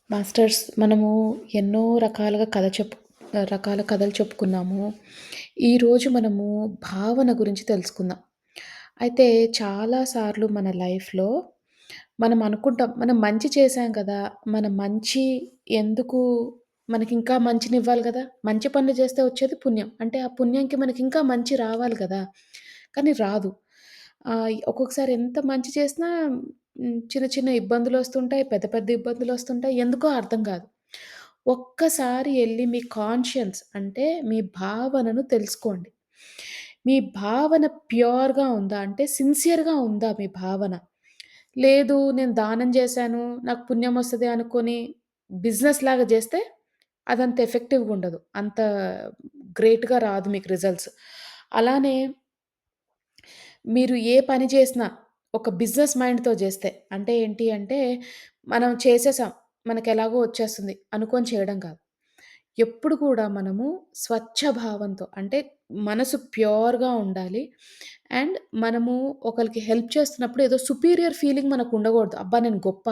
Masters మనము ఎన్నో రకాల కథలు చెప్పుకున్నాము. ఈరోజు మనము భావన గురించి తెలుసుకుందాం. అయితే చాలా సార్లు మన లైఫ్‌లో మనం అనుకుంటాం, మనం మంచి చేశాం కదా! మన మంచి ఎందుకు మనకింకా మంచినివ్వాలి గదా! మంచి పనులు చేస్తే వచ్చేది పుణ్యం. అంటే ఆ పుణ్యంకి మనకింకా మంచి రావాలి గదా! కానీ రాదు. ఒక్కొక్కసారి ఎంత మంచి చేసినా చిన్న చిన్న ఇబ్బందులొస్తుంటాయి. పెద్ద పెద్ద ఇబ్బందులొస్తుంటాయి. ఎందుకో అర్థం గాదు. ఒక్కసారి ఎళ్లి మీ కాన్షియన్స్ అంటే మీ భావనను తెలుసుకోండి. మీ భావన ప్యూర్‌గా ఉందా? అంటే సిన్సియర్‌గా ఉందా మీ భావన? లేదు నేను దానం జేశాను, నాకు పుణ్యమొస్తది అనుకోని బిజినెస్‌లాగా జేస్తే అదంత ఎఫెక్టివ్‌గా ఉండదు. అంత గ్రేట్‌గా రాదు మీకు రిజల్ట్స్. అలానే మీరు ఏ పని చేసినా ఒక బిజినెస్ మైండ్‌తో జేస్తే అంటే ఏంటి అంటే, మనం చేసేసాం. మనకెలాగో వచ్చేస్తుంది అనుకోని చేయడం కాదు. ఎప్పుడు కూడా మనము స్వచ్ఛ భావంతో అంటే మనసు ప్యూర్‌గా ఉండాలి. అండ్ మనము ఒకళ్ళకి హెల్ప్ చేస్తున్నప్పుడు ఏదో సుపీరియర్ ఫీలింగ్ మనకుండకూడదు. అబ్బా! నేను గొప్ప.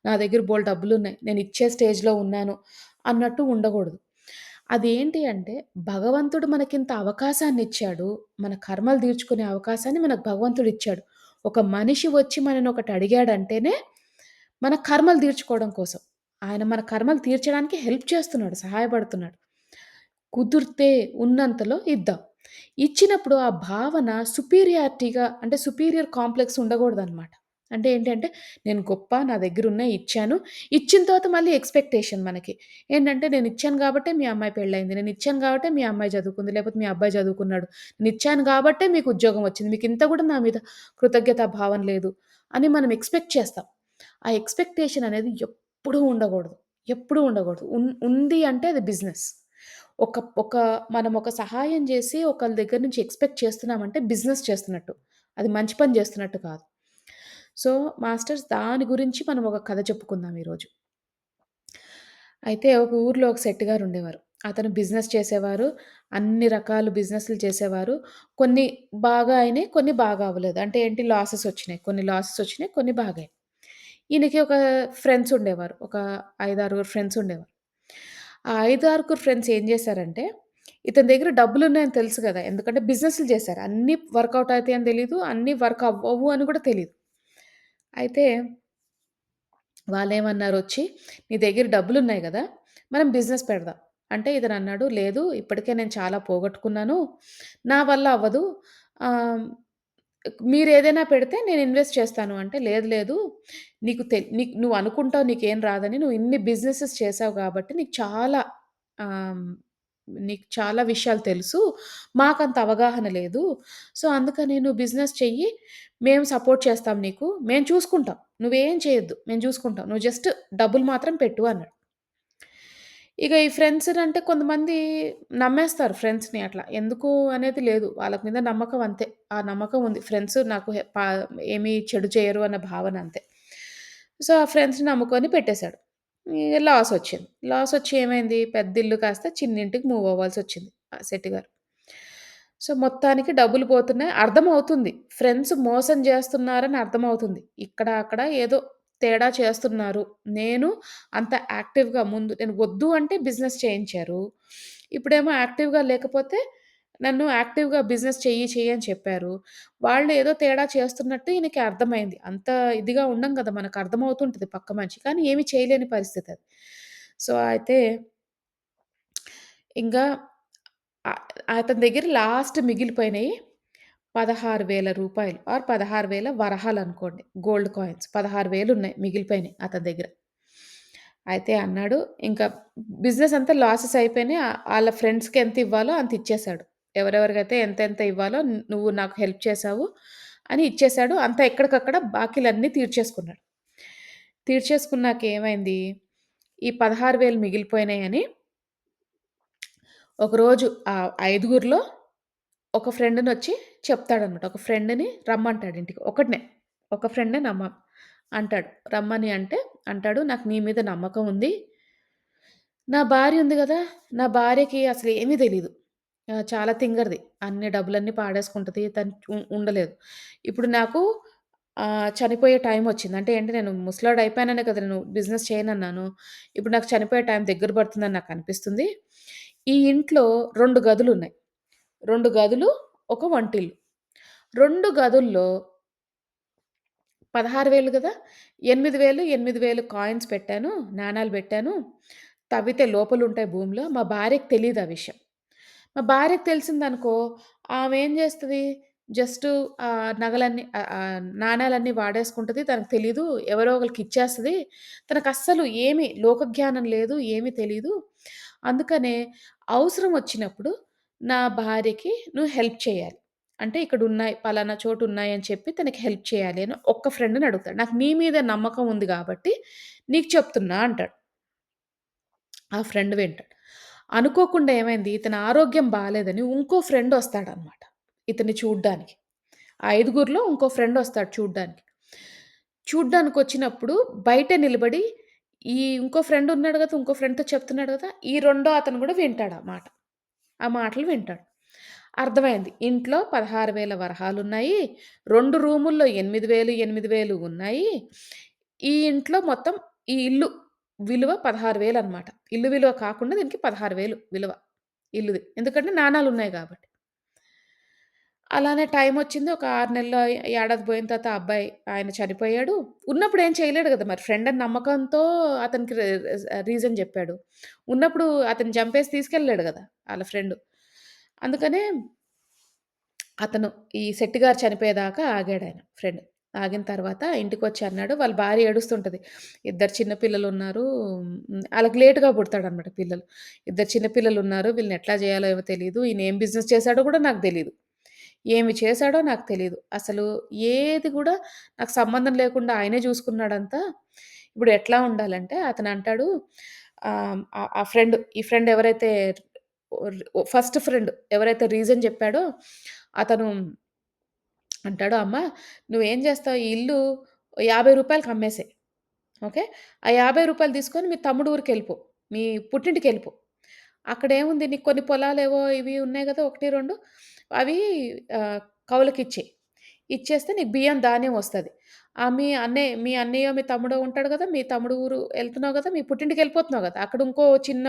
నా దగ్గర బోలెడు డబ్బులున్నాయి. నేను ఇచ్చే స్టేజ్‌లో ఉన్నాను అన్నట్టు ఉండకూడదు. అదేంటి అంటే భగవంతుడు మనకింత అవకాశాన్నిచ్చాడు. మన కర్మలు తీర్చుకునే అవకాశాన్ని మనకు భగవంతుడిచ్చాడు. ఒక మనిషి వచ్చి మనని ఒకటి అడిగాడంటేనే మన కర్మలు తీర్చుకోవడం కోసం. ఆయన మన కర్మలు తీర్చడానికి హెల్ప్ చేస్తున్నాడు. సహాయపడుతున్నాడు. కుదిరితే ఉన్నంతలో ఇద్దాం. ఇచ్చినప్పుడు ఆ భావన సుపీరియారిటీగా అంటే సుపీరియర్ కాంప్లెక్స్ ఉండకూడదనమాట. అంటే ఏంటి అంటే నేను గొప్ప, నా దగ్గరున్నాయి ఇచ్చాను. ఇచ్చిన తర్వాత మళ్ళీ ఎక్స్‌పెక్టేషన్ మనకి. ఏంటంటే నేనిచ్చాను గాబట్టే మీ అమ్మాయి పెళ్లయింది. నేనిచ్చాను గాబట్టే మీ అమ్మాయి చదువుకుంది. లేకపోతే మీ అబ్బాయి చదువుకున్నాడు. నేనిచ్చాను గాబట్టే మీకు ఉద్యోగం వచ్చింది. మీకింత గూడా నా మీద కృతజ్ఞతా భావం లేదు అని మనం ఎక్స్‌పెక్ట్ చేస్తాం. ఆ ఎక్స్‌పెక్టేషన్ అనేది ఎప్పుడూ ఉండగూడదు. ఎప్పుడూ ఉండగూడదు. ఉంది అంటే అది బిజినెస్. ఒక ఒక మనం ఒక సహాయం జేసి ఒకళ్ళ దగ్గర నుంచి ఎక్స్‌పెక్ట్ చేస్తున్నామంటే బిజినెస్ చేస్తున్నట్టు. అది మంచి పని జేస్తున్నట్టు కాదు. సో, మాస్టర్స్ దాని గురించి మనం ఒక కథ చెప్పుకుందాం ఈరోజు. అయితే ఒక ఊర్లో ఒక శెట్టి గారుండేవారు. అతను బిజినెస్ చేసేవారు. అన్ని రకాల బిజినెస్‌లు చేసేవారు. కొన్ని బాగా అయినాయి. కొన్ని బాగా అవ్వలేదు. అంటే ఏంటి లాసెస్ వచ్చినాయి. కొన్ని లాసెస్ వచ్చినాయి. కొన్ని బాగాయి. ఈయనకి ఒక ఫ్రెండ్స్ ఉండేవారు. ఒక 5, 6 ఫ్రెండ్స్ ఉండేవారు. ఆ 5, 6 ఫ్రెండ్స్ ఏం చేశారంటే, ఇతని దగ్గర డబ్బులున్నాయని తెలుసు గదా! ఎందుకంటే బిజినెస్‌లు చేశారు. అన్నీ వర్కౌట్ అయితాయని తెలీదు. అన్నీ వర్క్ అవ్వవు అని కూడా తెలీదు. అయితే వాళ్ళేమన్నారొచ్చి, "నీ దగ్గర డబ్బులున్నాయి గదా! మనం బిజినెస్ పెడదాం." అంటే ఇతనన్నాడు, "లేదు ఇప్పటికే నేను చాలా పోగొట్టుకున్నాను. నా వల్ల అవ్వదు. ఆహ్, మీరేదైనా పెడితే నేను ఇన్వెస్ట్ చేస్తాను." అంటే, "లేదు లేదు. నువ్వు అనుకుంటావు నీకేం రాదని. నువ్వు ఇన్ని బిజినెసెస్ చేశావు గాబట్టి ఆహ్, నీకు చాలా విషయాలు తెలుసు. మాకంత అవగాహన లేదు. సో, అందుకని నువ్వు బిజినెస్ చెయ్యి. మేము సపోర్ట్ చేస్తాం నీకు. మేము చూసుకుంటాం. నువ్వేం చేయొద్దు. మేము చూసుకుంటాం. నువ్వు జస్ట్ డబ్బులు మాత్రం పెట్టు" అన్నాడు. ఇక ఈ ఫ్రెండ్స్‌నంటే కొంతమంది నమ్మేస్తారు ఫ్రెండ్స్‌ని అట్లా. ఎందుకు అనేది లేదు. వాళ్ళ మీద నమ్మకం అంతే. ఆ నమ్మకం ఉంది. ఫ్రెండ్స్ నాకు ఏమి చెడు చేయరు అన్న భావన అంతే. సో, ఆ ఫ్రెండ్స్‌ని నమ్ముకొని పెట్టేసాడు. ఇగ లాసొచ్చింది. లాసొచ్చి ఏమైంది? పెద్దిల్లు కాస్త చిన్నింటికి మూవ్ అవ్వాల్సొచ్చింది ఆ శెట్టి గారు. సో, మొత్తానికి డబ్బులు పోతున్నాయి. అర్థమవుతుంది. ఫ్రెండ్స్ మోసం జేస్తున్నారని అర్థమవుతుంది. ఇక్కడ, అక్కడ ఏదో తేడా చేస్తున్నారు. నేను అంత యాక్టివ్‌గా నేను వద్దు అంటే బిజినెస్ చేయించారు. ఇప్పుడేమో యాక్టివ్‌గా లేకపోతే నన్ను యాక్టివ్‌గా బిజినెస్ చెయ్యి, చెయ్యి అని చెప్పారు. వాళ్ళు ఏదో తేడా చేస్తున్నట్టు ఈయనకి అర్థమైంది. అంత ఇదిగా ఉండం గదా! మనకు అర్థమవుతుంటది పక్క మనిషి. కానీ ఏమి చేయలేని పరిస్థితది. సో, అయితే ఇంగా ఆహ్, అతని దగ్గర లాస్ట్ మిగిలిపోయినయి రూ. 16,000 ఆర్ 16,000 వరహాలనుకోండి. గోల్డ్ కాయిన్స్ 16,000 ఉన్నాయి మిగిలిపోయినాయి అతని దగ్గర. అయితే అన్నాడు, ఇంకా బిజినెస్ అంతా లాసెస్ అయిపోయినాయి. ఆళ్ళ ఫ్రెండ్స్‌కి ఎంత ఇవ్వాలో అంత ఇచ్చేసాడు. ఎవరెవరికైతే ఎంతెంత ఇవ్వాలో నువ్వు నాకు హెల్ప్ చేశావు అని ఇచ్చేసాడు. అంతా ఎక్కడికక్కడ బాకీలన్నీ తీర్చేసుకున్నాడు. తీర్చేసుకున్నాక ఏమైంది, ఈ 16,000 మిగిలిపోయినాయని ఒకరోజు ఐదుగురిలో ఒక ఫ్రెండ్‌నొచ్చి చెప్తాడనమాట. ఒక ఫ్రెండ్‌ని రమ్మంటాడు ఇంటికి. ఒక ఫ్రెండ్‌ని అంటాడు. రమ్మని అంటే అంటాడు, "నాకు నీ మీద నమ్మకం ఉంది. నా భార్య ఉంది గదా! నా భార్యకి అసలేమీ తెలీదు. చాలా తింగరది. అన్ని డబ్బులన్నీ పాడేసుకుంటది. తను ఉండలేదు. ఇప్పుడు నాకు చనిపోయే టైమొచ్చింది. అంటే ఏంటి నేను ముసలోడయిపోయాననే కదా నేను బిజినెస్ చేయనన్నాను. ఇప్పుడు నాకు చనిపోయే టైం దగ్గర పడుతుందని నాకనిపిస్తుంది. ఈ ఇంట్లో 2 గదులున్నాయి. 2 గదులు, ఒక వంటిల్లు. 2 గదుల్లో 16,000 గదా! 8,000, 8,000 కాయిన్స్ పెట్టాను. నాణాలు బెట్టాను. తవ్వితే లోపలుంటాయి భూమిలో. మా భార్యకి తెలీదు ఆ విషయం. మా భార్యకి తెలిసిందనుకో, ఆమేం జేస్తది, జస్టు నగలన్నీ నాణాలన్నీ వాడేసుకుంటది. తనకు తెలీదు. ఎవరో ఒకళ్ళకిచ్చేస్తది. తనకస్సలు ఏమి లోకజ్ఞానం లేదు. ఏమి తెలీదు. అందుకనే అవసరమొచ్చినప్పుడు నా భార్యకి నువ్వు హెల్ప్ చేయాలి. అంటే ఇక్కడున్నాయి, పలానా చోటున్నాయని చెప్పి తనకి హెల్ప్ చేయాలి అని ఒక్క ఫ్రెండ్‌ని అడుగుతాడు. నాకు నీ మీద నమ్మకం ఉంది గాబట్టి నీకు చెప్తున్నా అంటాడు. ఆ ఫ్రెండ్ వింటాడు. అనుకోకుండా ఏమైంది, ఇతని ఆరోగ్యం బాలేదని ఇంకో ఫ్రెండొస్తాడనమాట ఇతన్ని చూడ్డానికి. ఆ ఐదుగురిలో ఇంకో ఫ్రెండొస్తాడు చూడ్డానికి. చూడ్డానికొచ్చినప్పుడు బయటే నిలబడి ఈ ఇంకో ఫ్రెండున్నాడు గదా! ఇంకో ఫ్రెండ్‌తో చెప్తున్నాడు గదా! ఈ రెండో అతను గూడా వింటాడు ఆ మాట. ఆ మాటలు వింటాడు. అర్థమైంది. ఇంట్లో 16,000 వరహాలున్నాయి. 2 రూముల్లో 8,000, 8,000 ఉన్నాయి. ఈ ఇంట్లో మొత్తం ఈ ఇల్లు విలువ 16,000 అనమాట. ఇల్లు విలువ కాకుండా దీనికి 16,000 విలువ ఇల్లుది. ఎందుకంటే నాణాలున్నాయి గాబట్టి. అలానే టైమొచ్చింది. ఒక 6 నెలలు, ఏడాది పోయిన తర్వాత ఆ అబ్బాయి ఆయన చనిపోయాడు. ఉన్నప్పుడు ఏం చేయలేడు గదా! మరి ఫ్రెండ్ అని నమ్మకంతో అతనికి రీజన్ జెప్పాడు. ఉన్నప్పుడు అతన్ని చంపేసి తీసుకెళ్ళలేడు గదా! ఆళ్ళ ఫ్రెండు. అందుకనే అతను ఈ శెట్టి గారు చనిపోయేదాకా ఆగాడాయన ఫ్రెండ్. ఆగిన తర్వాత ఇంటికొచ్చి అన్నాడు. వాళ్ళ భార్య ఏడుస్తుంటది. ఇద్దరు చిన్న పిల్లలున్నారు. ఆళ్ళకి లేట్‌గా పుడతాడనమాట పిల్లలు. ఇద్దరు చిన్న పిల్లలున్నారు. వీళ్ళని ఎట్లా జేయాలో ఏమో తెలీదు. ఈయన ఏం బిజినెస్ చేశాడో గూడా నాకు తెలీదు. ఏమి చేశాడో నాకు తెలీదు. అసలు ఏది గూడా నాకు సంబంధం లేకుండా ఆయనే జూసుకున్నాడంతా. ఇప్పుడు ఎట్లా ఉండాలంటే అతనంటాడు ఆ ఫ్రెండ్ ఈ ఫ్రెండ్ ఎవరైతే ఫస్ట్ ఫ్రెండ్ ఎవరైతే రీజన్ జెప్పాడో అతను అంటాడు, "అమ్మ నువ్వేం జేస్తావు ఈ ఇల్లు రూ. 50కి అమ్మేసేయి. ఓకే. ఆ రూ. 50 తీసుకొని మీ తమ్ముడు ఊరికెళ్ళిపో. మీ పుట్టింటికెళ్ళిపో. అక్కడేముంది నీకు కొన్ని పొలాలేవో ఇవి ఉన్నాయి గదా! 1, 2 అవి ఆహ్, కౌలుకిచ్చేయి. ఇచ్చేస్తే నీకు బియ్యం, ధాన్యం వస్తది. మీ అన్నయ్యో, మీ తమ్ముడో ఉంటాడు గదా! మీ తమ్ముడు ఊరు ఎళ్తున్నావు గదా! మీ పుట్టింటికెళ్ళిపోతున్నావు గదా! అక్కడ ఇంకో చిన్న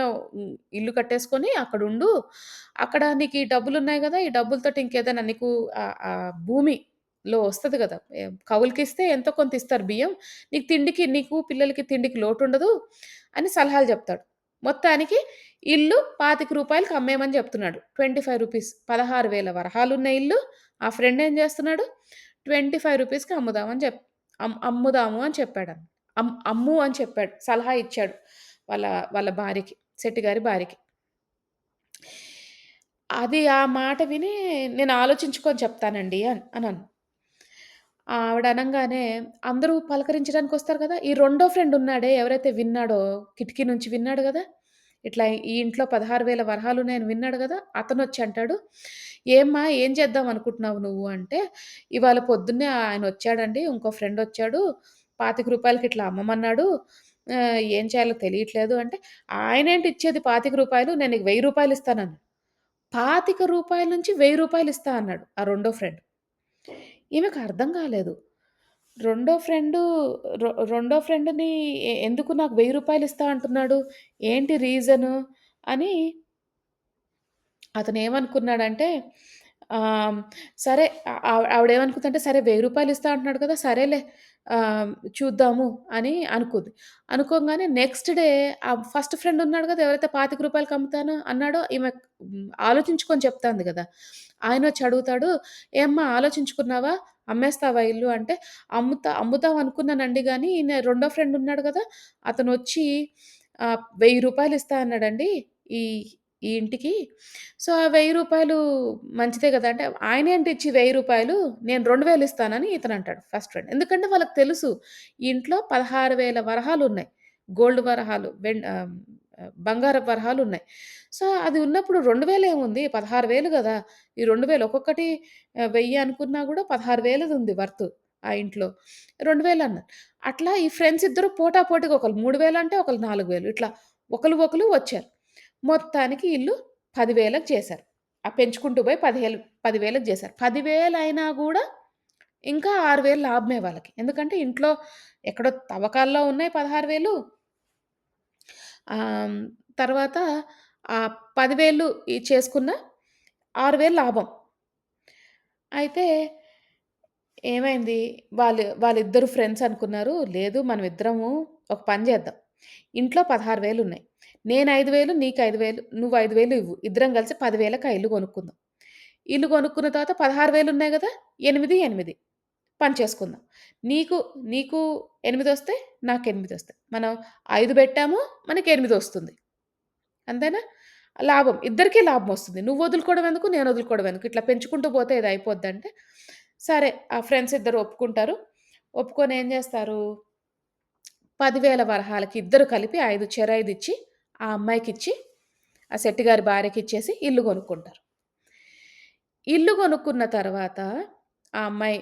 ఇల్లు కట్టేసుకొని అక్కడుండు. అక్కడ నీకు ఈ డబ్బులున్నాయి గదా! ఈ డబ్బులతోటి ఇంకేదైనా నీకు భూమిలో వస్తది గదా! కౌలుకిస్తే ఎంతో కొంత ఇస్తారు బియ్యం. నీకు పిల్లలకి తిండికి లోటుండదు అని సలహాలు జెప్తాడు. మొత్తానికి ఇల్లు రూ. 25కి అమ్మేయమని జెప్తున్నాడు. రూ. 25 16,000 వరహాలున్న ఇల్లు ఆ ఫ్రెండ్ ఏం జేస్తున్నాడు? రూ. 25కి అమ్ముదాము అని చెప్పాడన్ అమ్ము అని చెప్పాడు. సలహా ఇచ్చాడు. వాళ్ళ వాళ్ళ భార్యకి. శెట్టి గారి భార్యకి. అది ఆ మాట విని నేను ఆలోచించుకొని చెప్తానండి అనన్నా. ఆవిడ అనంగానే అందరూ పలకరించడానికొస్తారు గదా! ఈ రెండో ఫ్రెండ్ ఉన్నాడే ఎవరైతే విన్నాడో కిటికీ నుంచి విన్నాడు గదా! ఇట్లా ఈ ఇంట్లో 16,000 వరహాలున్నాయని విన్నాడు గదా! అతనొచ్చి అంటాడు, "ఏమ్మా ఏం చేద్దాం అనుకుంటున్నావు నువ్వు" అంటే, "ఇవాళ పొద్దున్నే ఆయనొచ్చాడండి. ఇంకో ఫ్రెండొచ్చాడు. రూ. 25కి ఇట్లా అమ్మమన్నాడు. ఏం చేయాలో తెలియట్లేదు" అంటే, "ఆయనేంటి ఇచ్చేది రూ. 25 నేను నీకు రూ. 1000 ఇస్తానన్నాడు. రూ. 25 నుంచి రూ. 1000 ఇస్తా అన్నాడు ఆ రెండో ఫ్రెండ్. ఈమెకు అర్థం కాలేదు. రెండో ఫ్రెండు రెండో ఫ్రెండ్‌ని ఎందుకు నాకు రూ. 1000 ఇస్తా అంటున్నాడు? ఏంటి రీజను? అని అతనేమనుకున్నాడంటే ఆహ్, సరే ఆవిడేమనుకుందంటే సరే రూ. 1000 ఇస్తా అంటున్నాడు కదా! సరేలే ఆహ్, చూద్దాము అని అనుకుంది. అనుకోంగానే నెక్స్ట్ డే ఆ ఫస్ట్ ఫ్రెండ్ ఉన్నాడు కదా! ఎవరైతే రూ. 25కి అమ్ముతాను అన్నాడో ఈమె ఆలోచించుకొని చెప్తాంది గదా! ఆయనొచ్చి అడుగుతాడు, "ఏమ్మా ఆలోచించుకున్నావా? అమ్మేస్తావా ఇల్లు?" అంటే, అమ్ముదాం అనుకున్నానండి గానీ, రెండో ఫ్రెండ్ ఉన్నాడు గదా! అతనొచ్చి రూ. 1000 ఇస్తా అన్నాడండి ఈ ఈ ఇంటికి. సో, ఆ రూ. 1000 మంచిదే గదా! అంటే ఆయనేంటి ఇచ్చి రూ. 1000 నేను 2000 ఇస్తానని ఇతనంటాడు ఫస్ట్ ఫ్రెండ్. ఎందుకంటే వాళ్ళకి తెలుసు ఈ ఇంట్లో 16,000 వరహాలున్నాయి. గోల్డ్ వరహాలు, బంగారపు వరహాలున్నాయి. సో, అది ఉన్నప్పుడు 2000 ఏముంది 16,000 గదా! ఈ 2000 ఒక్కొక్కటి 1000 అనుకున్నా గూడా 16,000ది ఉంది వర్త్ ఆ ఇంట్లో. 2000 అన్నారు. అట్లా ఈ ఫ్రెండ్స్ ఇద్దరు పోటాపోటీగా ఒకళ్ళు 3000 అంటే ఒకళ్ళు 4000 ఇట్లా ఒకళ్ళు వచ్చారు. మొత్తానికి ఇల్లు 10,000కి చేశారు. పెంచుకుంటూ పోయి 10,000కి చేశారు. 10,000 అయినా గూడా ఇంకా 6,000 లాభమే వాళ్ళకి. ఎందుకంటే ఇంట్లో ఎక్కడో తవ్వకాల్లో ఉన్నాయి 16,000. ఆహ్, తర్వాత 10,000 చేసుకున్న 6,000 లాభం. అయితే ఏమైంది, వాళ్ళిద్దరు ఫ్రెండ్స్ అనుకున్నారు, లేదు మనమిద్దరము ఒక పని చేద్దాం. ఇంట్లో 16,000 ఉన్నాయి. నేను 5,000 నీకు 5,000 నువ్వు 5,000 ఇవ్వు. ఇద్దరం కలిసి 10,000కి ఆ ఇల్లు కొనుక్కుందాం. ఇల్లు కొనుక్కున్న తర్వాత 16,000 ఉన్నాయి గదా! 8, 8 పంచేసుకుందాం. నీకు నీకు 8 నాకు 8 మనం 5 పెట్టాము, మనకి 8 అంతేనా? లాభం. ఇద్దరికీ లాభమొస్తుంది. నువ్వు వదులుకోవడం ఎందుకు? నేను వదులుకోవడం ఎందుకు? ఇట్లా పెంచుకుంటూ పోతే ఇది అయిపోద్దంటే, సరే ఆ ఫ్రెండ్స్ ఇద్దరు ఒప్పుకుంటారు. ఒప్పుకొని ఏం జేస్తారు, 10,000 వరహాలకి ఇద్దరు కలిపి 5 చెరో 5 ఇచ్చి, ఆ అమ్మాయికిచ్చి, ఆ శెట్టి గారి భార్యకిచ్చేసి ఇల్లు కొనుక్కుంటారు. ఇల్లు కొనుక్కున్న తర్వాత ఆ అమ్మాయి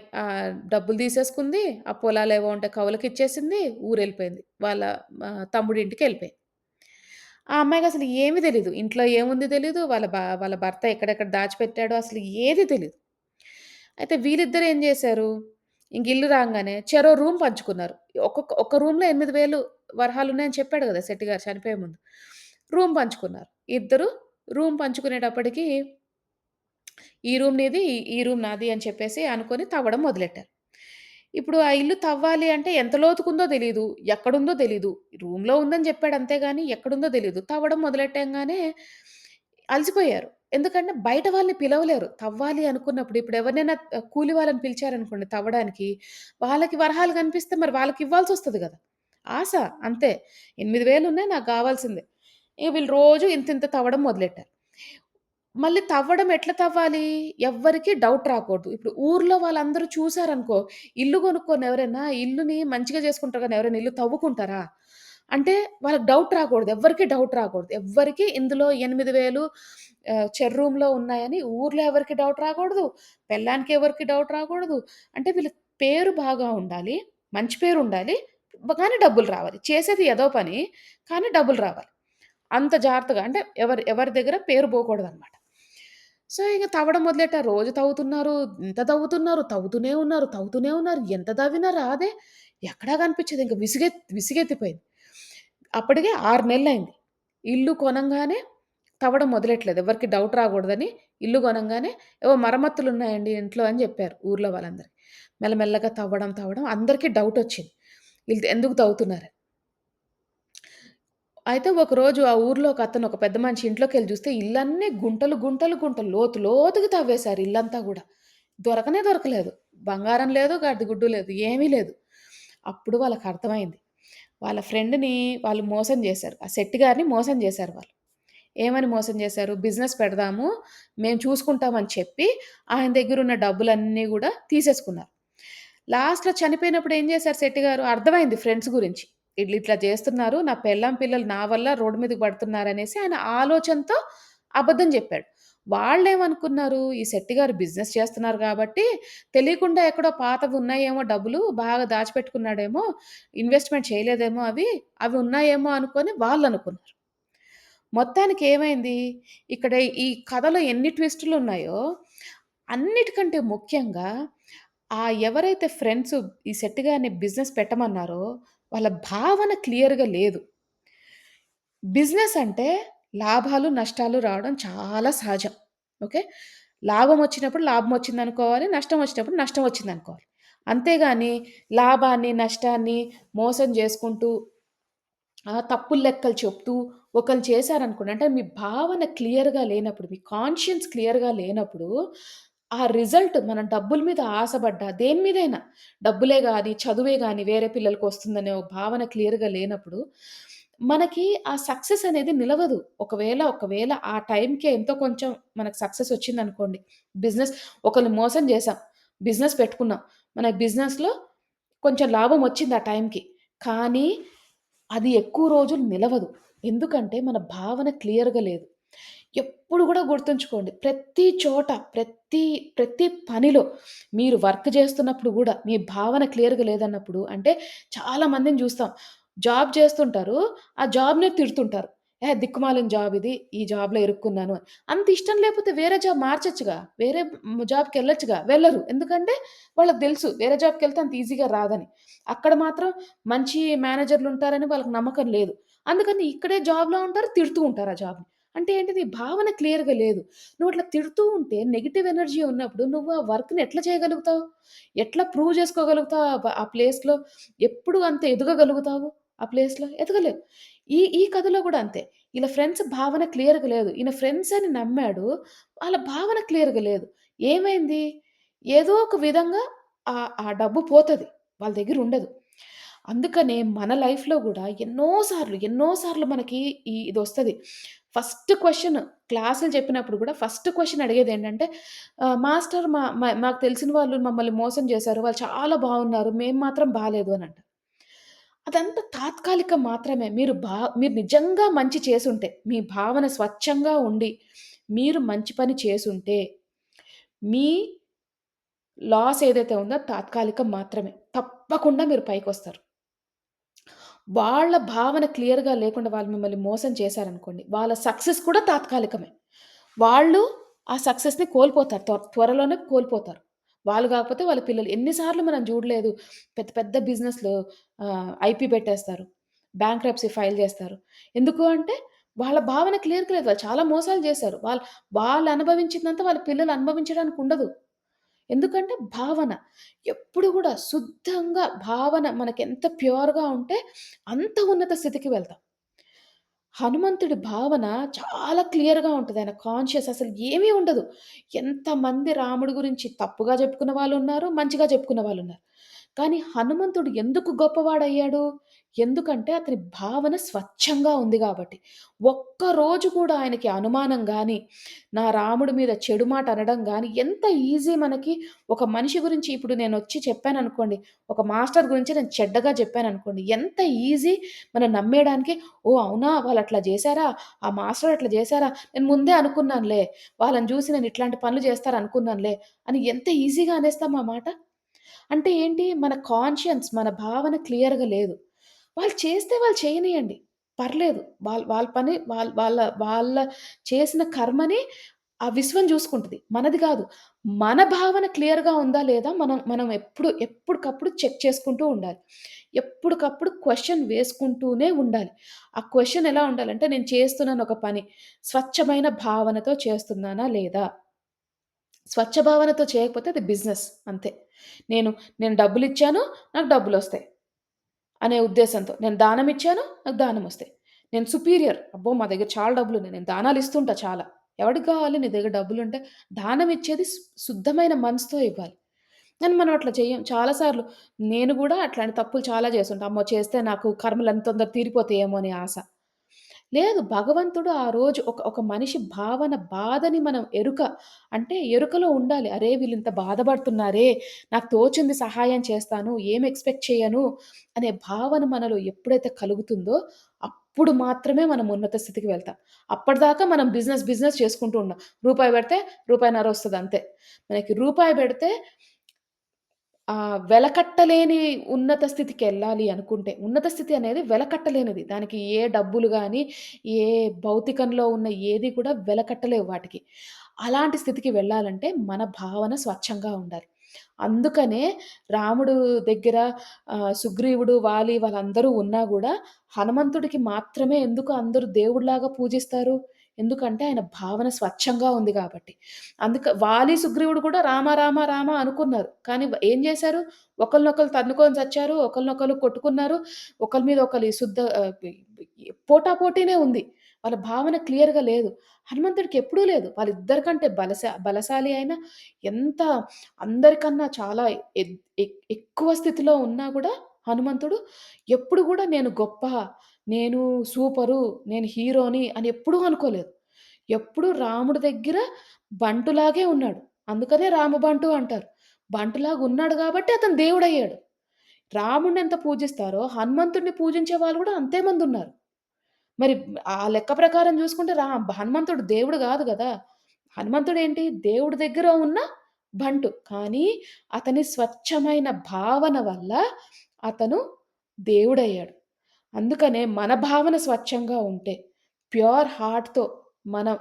డబ్బులు తీసేసుకుంది. ఆ పొలాలేవో ఉంటే కౌలుకిచ్చేసింది. ఊరెళ్ళిపోయింది. వాళ్ళ తమ్ముడింటికెళ్ళిపోయింది. ఆ అమ్మాయికసలు ఏమి తెలీదు. ఇంట్లో ఏముంది తెలీదు. వాళ్ళ భర్త ఎక్కడెక్కడ దాచిపెట్టాడో అసలు ఏది తెలీదు. అయితే వీళ్ళిద్దరు ఏం జేశారు, ఇంక ఇల్లు రాంగానే చెరో రూమ్ పంచుకున్నారు. ఒక రూమ్‌లో 8,000 వరహాలున్నాయని చెప్పాడు గదా! శెట్టి గారు చనిపోయే ముందు. రూమ్ పంచుకున్నారు. ఇద్దరు రూమ్ పంచుకునేటప్పటికి ఈ రూమ్ నీది, ఈ రూమ్ నాది అని చెప్పేసి అనుకోని తవ్వడం మొదలెట్టారు. ఇప్పుడు ఆ ఇల్లు తవ్వాలి అంటే ఎంత లోతుకుందో తెలీదు. ఎక్కడుందో తెలీదు. రూమ్‌లో ఉందని చెప్పాడు అంతే గాని ఎక్కడుందో తెలీదు. తవ్వడం మొదలెట్టంగానే అలసిపోయారు. ఎందుకంటే బయట వాళ్ళని పిలవలేరు. తవ్వాలి అనుకున్నప్పుడు ఇప్పుడు ఎవరినైనా కూలి వాళ్ళని పిలిచారనుకోండి తవ్వడానికి, వాళ్ళకి వరహాలు కనిపిస్తే మరి వాళ్ళకివ్వాల్సొస్తది గదా! ఆశ అంతే. 8,000 ఉన్నాయి నాకు గావాల్సిందే. ఇగ వీళ్ళు రోజు ఇంతింత తవ్వడం మొదలెట్టారు. మళ్ళీ తవ్వడం ఎట్లా తవ్వాలి? ఎవ్వరికీ డౌట్ రాకూడదు. ఇప్పుడు ఊర్లో వాళ్ళందరూ చూసారనుకో, ఇల్లు కొనుక్కొని ఎవరైనా ఇల్లుని మంచిగా చేసుకుంటారు గానీ, ఎవరైనా ఇల్లు తవ్వుకుంటారా? అంటే వాళ్ళకి డౌట్ రాకూడదు. ఎవ్వరికీ డౌట్ రాకూడదు. ఎవ్వరికీ ఇందులో 8,000 చెర్ రూమ్‌లో ఉన్నాయని ఊర్లో ఎవరికీ డౌట్ రాకూడదు. పెళ్ళానికి ఎవరికీ డౌట్ రాకూడదు. అంటే వీళ్ళ పేరు బాగా ఉండాలి. మంచి పేరుండాలి. కానీ డబ్బులు రావాలి. చేసేది ఎదో పని. కానీ డబ్బులు రావాలి. అంత జాగ్రత్తగా అంటే ఎవరి ఎవరి దగ్గర పేరు పోకూడదనమాట. సో, ఇగ తవ్వడం మొదలెట్టారు. రోజు తవ్వుతున్నారు. ఇంత తవ్వుతున్నారు. తవ్వుతూనే ఉన్నారు. తవ్వుతూనే ఉన్నారు. ఎంత తవ్వినా రాదే. ఎక్కడా కనిపించదు. ఇంక విసిగెత్తిపోయింది. అప్పటికే 6 నెలలయింది. ఇల్లు కొనంగానే తవ్వడం మొదలెట్టలేదు. ఎవరికీ డౌట్ రాకూడదని ఇల్లు కొనంగానే ఏవో మరమ్మతులున్నాయండి ఇంట్లో అని జెప్పారు ఊర్లో వాళ్ళందరికి. మెల్లమెల్లగా తవ్వడం అందరికీ డౌటొచ్చింది. ఈళ్ళు ఎందుకు తవ్వుతున్నారని. అయితే ఒకరోజు ఆ ఊర్లో ఒక పెద్ద మనిషి ఇంట్లోకెళ్ళి చూస్తే ఇల్లన్నీ గుంటలు, లోతుకి తవ్వేశారు ఇల్లంతా గూడా. దొరకనే దొరకలేదు. బంగారం లేదు, గడ్డిగుడ్డు లేదు, ఏమీ లేదు. అప్పుడు వాళ్ళకర్థమైంది. వాళ్ళ ఫ్రెండ్‌ని వాళ్ళు మోసం జేశారు. ఆ శెట్టి గారిని మోసం జేశారు వాళ్ళు. ఏమని మోసం జేశారు? బిజినెస్ పెడదాము, మేము చూసుకుంటామని చెప్పి, ఆయన దగ్గరున్న డబ్బులన్నీ గూడా తీసేసుకున్నారు. లాస్ట్‌లో చనిపోయినప్పుడు ఏం జేశారు శెట్టి గారు? అర్థమైంది ఫ్రెండ్స్ గురించి. ఈళ్ళిట్లా జేస్తున్నారు. నా పెళ్ళాం, పిల్లలు నా వల్ల రోడ్డు మీదకి పడుతున్నారనేసి ఆయన ఆలోచనతో అబద్ధం జెప్పాడు. వాళ్ళేమనుకున్నారు, ఈ శెట్టి గారు బిజినెస్ చేస్తున్నారు గాబట్టి, తెలియకుండా ఎక్కడో పాతవున్నాయేమో డబ్బులు, బాగా దాచిపెట్టుకున్నాడేమో, ఇన్వెస్ట్‌మెంట్ చేయలేదేమో అవి ఉన్నాయేమో అనుకోని వాళ్ళనుకున్నారు. మొత్తానికేమైంది, ఇక్కడ ఈ కథలో ఎన్ని ట్విస్టులున్నాయో, అన్నిటికంటే ముఖ్యంగా ఎవరైతే ఫ్రెండ్సు ఈ సెట్ గారిని బిజినెస్ పెట్టమన్నారో, వాళ్ళ భావన క్లియర్‌గా లేదు. బిజినెస్ అంటే లాభాలు, నష్టాలు రావడం చాలా సహజం. ఓకే. లాభమొచ్చినప్పుడు లాభమొచ్చిందనుకోవాలి. నష్టమొచ్చినప్పుడు నష్టమొచ్చిందనుకోవాలి. అంతేగాని లాభాన్ని, నష్టాన్ని మోసం జేసుకుంటూ తప్పులు లెక్కలు చెప్తూ ఒకళ్ళు చేశారనుకోండి. అంటే మీ భావన క్లియర్‌గా లేనప్పుడు, మీ కాన్షియన్స్ క్లియర్‌గా లేనప్పుడు, ఆ రిజల్ట్ మనం డబ్బుల మీద ఆశపడ్డా, దేని మీదైనా డబ్బులే గాని, చదువే గాని, వేరే పిల్లలకొస్తుందనే ఒక భావన క్లియర్‌గా లేనప్పుడు, మనకి ఆ సక్సెస్ అనేది నిలవదు. ఒకవేళ ఆ టైంకే ఎంతో కొంచెం మనకు సక్సెస్ వచ్చిందనుకోండి. బిజినెస్ ఒకళ్ళని మోసం చేశాం. బిజినెస్ పెట్టుకున్నాం. మన బిజినెస్‌లో కొంచెం లాభం వచ్చింది ఆ టైంకి. కానీ అది ఎక్కువ రోజులు నిలవదు. ఎందుకంటే మన భావన క్లియర్‌గా లేదు. ఎప్పుడు గూడా గుర్తుంచుకోండి. ప్రతి చోట, ప్రతి పనిలో మీరు వర్క్ చేస్తున్నప్పుడు గూడా మీ భావన క్లియర్‌గా లేదన్నప్పుడు అంటే చాలా మందిని జూస్తాం. జాబ్ చేస్తుంటారు. ఆ జాబ్‌నే తిడుతుంటారు. దిక్కుమాలిన జాబ్ ఇది. ఈ జాబ్‌లో ఇరుక్కున్నాను అని. అంత ఇష్టం లేకపోతే వేరే జాబ్ మార్చొచ్చుగా. వేరే జాబ్‌కెళ్ళొచ్చుగా. వెళ్లరు. ఎందుకంటే వాళ్ళకి తెలుసు వేరే జాబ్‌కెళ్తే అంత ఈజీగా రాదని. అక్కడ మాత్రం మంచి మేనేజర్‌లుంటారని వాళ్ళకి నమ్మకం లేదు. అందుకని ఇక్కడే జాబ్‌లో ఉంటారు. తిడుతూ ఉంటారు ఆ జాబ్‌ని. అంటే ఏంటిది భావన క్లియర్‌గా లేదు. నువ్వు అట్లా తిడుతూ ఉంటే నెగెటివ్ ఎనర్జీ ఉన్నప్పుడు నువ్వు ఆ వర్క్‌ని ఎట్లా చేయగలుగుతావు? ఎట్లా ప్రూవ్ చేసుకోగలుగుతావు ఆ ప్లేస్‌లో? ఎప్పుడు అంత ఎదగగలుగుతావు ఆ ప్లేస్‌లో? ఎదగలేవు. ఈ కథలో గూడా అంతే. ఈళ్ళ ఫ్రెండ్స్ భావన క్లియర్‌గా లేదు. ఈయన ఫ్రెండ్స్ అని నమ్మాడు. వాళ్ళ భావన క్లియర్‌గా లేదు. ఏమైంది? ఏదో ఒక విధంగా ఆ డబ్బు పోతది. వాళ్ళ దగ్గర ఉండదు. అందుకనే మన లైఫ్‌లో గూడా ఎన్నో సార్లు మనకి ఇదొస్తది. ఫస్ట్ క్వెషన్ క్లాసులు చెప్పినప్పుడు గూడా ఫస్ట్ క్వెషన్ అడిగేదేంటంటే మాస్టర్ మాకు తెలిసిన వాళ్ళు మమ్మల్ని మోసం చేశారు. వాళ్ళు చాలా బాగున్నారు. మేము మాత్రం బాలేదు అని అంటారు. అదంతా తాత్కాలికం మాత్రమే. మీరు నిజంగా మంచి చేసుంటే, మీ భావన స్వచ్ఛంగా ఉండి, మీరు మంచి పని చేసుంటే, మీ లాస్ ఏదైతే ఉందో అది తాత్కాలికం మాత్రమే. తప్పకుండా మీరు పైకొస్తారు. వాళ్ళ భావన క్లియర్‌గా లేకుండా వాళ్ళు మిమ్మల్ని మోసం చేశారనుకోండి, వాళ్ళ సక్సెస్ కూడా తాత్కాలికమే. వాళ్ళు ఆ సక్సెస్‌ని కోల్పోతారు. త్వరలోనే కోల్పోతారు. వాళ్ళు గాకపోతే వాళ్ళ పిల్లలు. ఎన్ని సార్లు మనం జూడలేదు. పెద్ద పెద్ద బిజినెస్‌లు ఐపీ పెట్టేస్తారు. బ్యాంక్రప్సీ ఫైల్ జేస్తారు. ఎందుకు అంటే వాళ్ళ భావన క్లియర్‌గా లేదు. వాళ్ళు చాలా మోసాలు జేశారు. వాళ్ళు అనుభవించిందంతా వాళ్ళ పిల్లలు అనుభవించడానికి ఉండదు. ఎందుకంటే భావన. ఎప్పుడు గూడా శుద్ధంగా భావన మనకెంత ప్యూర్‌గా ఉంటే అంత ఉన్నత స్థితికి వెళ్తాం. హనుమంతుడి భావన చాలా క్లియర్‌గా ఉంటది. ఆయన కాన్షియస్ అసలు ఏమీ ఉండదు. ఎంతమంది రాముడి గురించి తప్పుగా చెప్పుకున్న వాళ్ళున్నారు, మంచిగా చెప్పుకున్న వాళ్ళున్నారు. కానీ హనుమంతుడు ఎందుకు గొప్పవాడయ్యాడు? ఎందుకంటే అతని భావన స్వచ్ఛంగా ఉంది గాబట్టి. ఒక్కరోజు కూడా ఆయనకి అనుమానం గాని, నా రాముడి మీద చెడు మాట అనడం గాని, ఎంత ఈజీ మనకి ఒక మనిషి గురించి ఇప్పుడు నేనొచ్చి చెప్పాననుకోండి, ఒక మాస్టర్ గురించి నేను చెడ్డగా చెప్పాననుకోండి, ఎంత ఈజీ మనం నమ్మేయడానికి ఓహ్! అవునా! వాళ్ళట్లా జేశారా? ఆ మాస్టర్ అట్లా జేశారా? నేను ముందే అనుకున్నానులే. వాళ్ళని జూసి నేను ఇట్లాంటి పనులు జేస్తారనుకున్నానులే అని ఎంత ఈజీగా అనేస్తాం ఆ మాట. అంటే ఏంటి? మన కాన్షియన్స్ మన భావన క్లియర్‌గా లేదు. వాళ్ళు చేస్తే వాళ్ళు చేయనియండి. పర్లేదు. వాళ్ళ పని వాళ్ళ చేసిన కర్మని ఆ విశ్వం జూసుకుంటది. మనది గాదు. మన భావన క్లియర్‌గా ఉందా లేదా మనం మనం ఎప్పటికప్పుడు చెక్ చేసుకుంటూ ఉండాలి. ఎప్పటికప్పుడు క్వెషన్ వేసుకుంటూనే ఉండాలి. ఆ క్వెషన్ ఎలా ఉండాలంటే నేను చేస్తున్నాను ఒక పని. స్వచ్ఛమైన భావనతో చేస్తున్నానా లేదా? స్వచ్ఛ భావనతో చేయకపోతే అది బిజినెస్ అంతే. నేను నేను డబ్బులిచ్చాను. నాకు డబ్బులొస్తాయి. అనే ఉద్దేశంతో. నేను దానమిచ్చాను. నాకు దానమొస్తాయి. నేను సుపీరియర్. అబ్బో! మా దగ్గర చాలా డబ్బులున్నాయి. నేను దానాలిస్తుంటా చాలా. ఎవడికి కావాలి నీ దగ్గర డబ్బులుంటే? దానమిచ్చేది శుద్ధమైన మనసుతో ఇవ్వాలి. కానీ మనం అట్లా చెయ్యం. చాలా సార్లు నేను గూడా అట్లాంటి తప్పులు చాలా చేసుంటా. అమ్మో! చేస్తే నాకు కర్మలు ఎంత తొందర తీరిపోతాయేమో అని ఆశ. లేదు. భగవంతుడు ఆ రోజు ఒక మనిషి భావన, బాధని మనం అంటే ఎరుకలో ఉండాలి. అరే! వీళ్ళింత బాధపడుతున్నారే! నాకు తోచింది సహాయం చేస్తాను. ఏం ఎక్స్‌పెక్ట్ చేయను అనే భావన మనలో ఎప్పుడైతే కలుగుతుందో, అప్పుడు మాత్రమే మనం ఉన్నత స్థితికి వెళ్తాం. అప్పటిదాకా మనం బిజినెస్ చేసుకుంటూ ఉన్నాం. రూపాయి పెడితే రూపాయిన్నర వస్తది అంతే. మనకి రూపాయి పెడితే వెలకట్టలేని ఉన్నత స్థితికెళ్ళాలి అనుకుంటే, ఉన్నత స్థితి అనేది వెలకట్టలేనిది. దానికి ఏ డబ్బులు గాని, ఏ భౌతికంలో ఉన్న ఏది కూడా వెలకట్టలేవు వాటికి. అలాంటి స్థితికి వెళ్ళాలంటే మన భావన స్వచ్ఛంగా ఉండాలి. అందుకనే రాముడు దగ్గర సుగ్రీవుడు, వాలి వాళ్ళందరూ ఉన్నా గూడా హనుమంతుడికి మాత్రమే ఎందుకు అందరూ దేవుడిలాగా పూజిస్తారు? ఎందుకంటే ఆయన భావన స్వచ్ఛంగా ఉంది గాబట్టి. వాలి, సుగ్రీవుడు కూడా రామ, రామ, రామ అనుకున్నారు. కానీ ఏం జేశారు? ఒకళ్ళనొకళ్ళు తన్నుకొని చచ్చారు. ఒకళ్ళనొకళ్ళు కొట్టుకున్నారు. ఒకళ్ళ మీద ఒకళ్ళు పోటాపోటీనే ఉంది. వాళ్ళ భావన క్లియర్‌గా లేదు. హనుమంతుడికి ఎప్పుడూ లేదు. వాళ్ళిద్దరికంటే బలశాలి అయిన ఎంత అందరికన్నా చాలా ఎద్ ఎక్ ఎక్కువ స్థితిలో ఉన్నా గూడా హనుమంతుడు ఎప్పుడు గూడా నేను గొప్ప, నేను సూపరు, నేను హీరోని అని ఎప్పుడూ అనుకోలేదు. ఎప్పుడూ రాముడి దగ్గర బంటులాగే ఉన్నాడు. అందుకనే రామబంటు అంటారు. బంటులాగా ఉన్నాడు గాబట్టి అతను దేవుడయ్యాడు. రాముడినెంత పూజిస్తారో హనుమంతుడిని పూజించే వాళ్ళు గూడా అంతే మందున్నారు. మరి ఆ లెక్క ప్రకారం జూసుకుంటే హనుమంతుడు దేవుడు గాదు గదా! హనుమంతుడేంటి దేవుడి దగ్గర ఉన్న బంటు. కానీ అతని స్వచ్ఛమైన భావన వల్ల అతను దేవుడయ్యాడు. అందుకనే మన భావన స్వచ్ఛంగా ఉంటే, ప్యూర్ హార్ట్‌తో మనం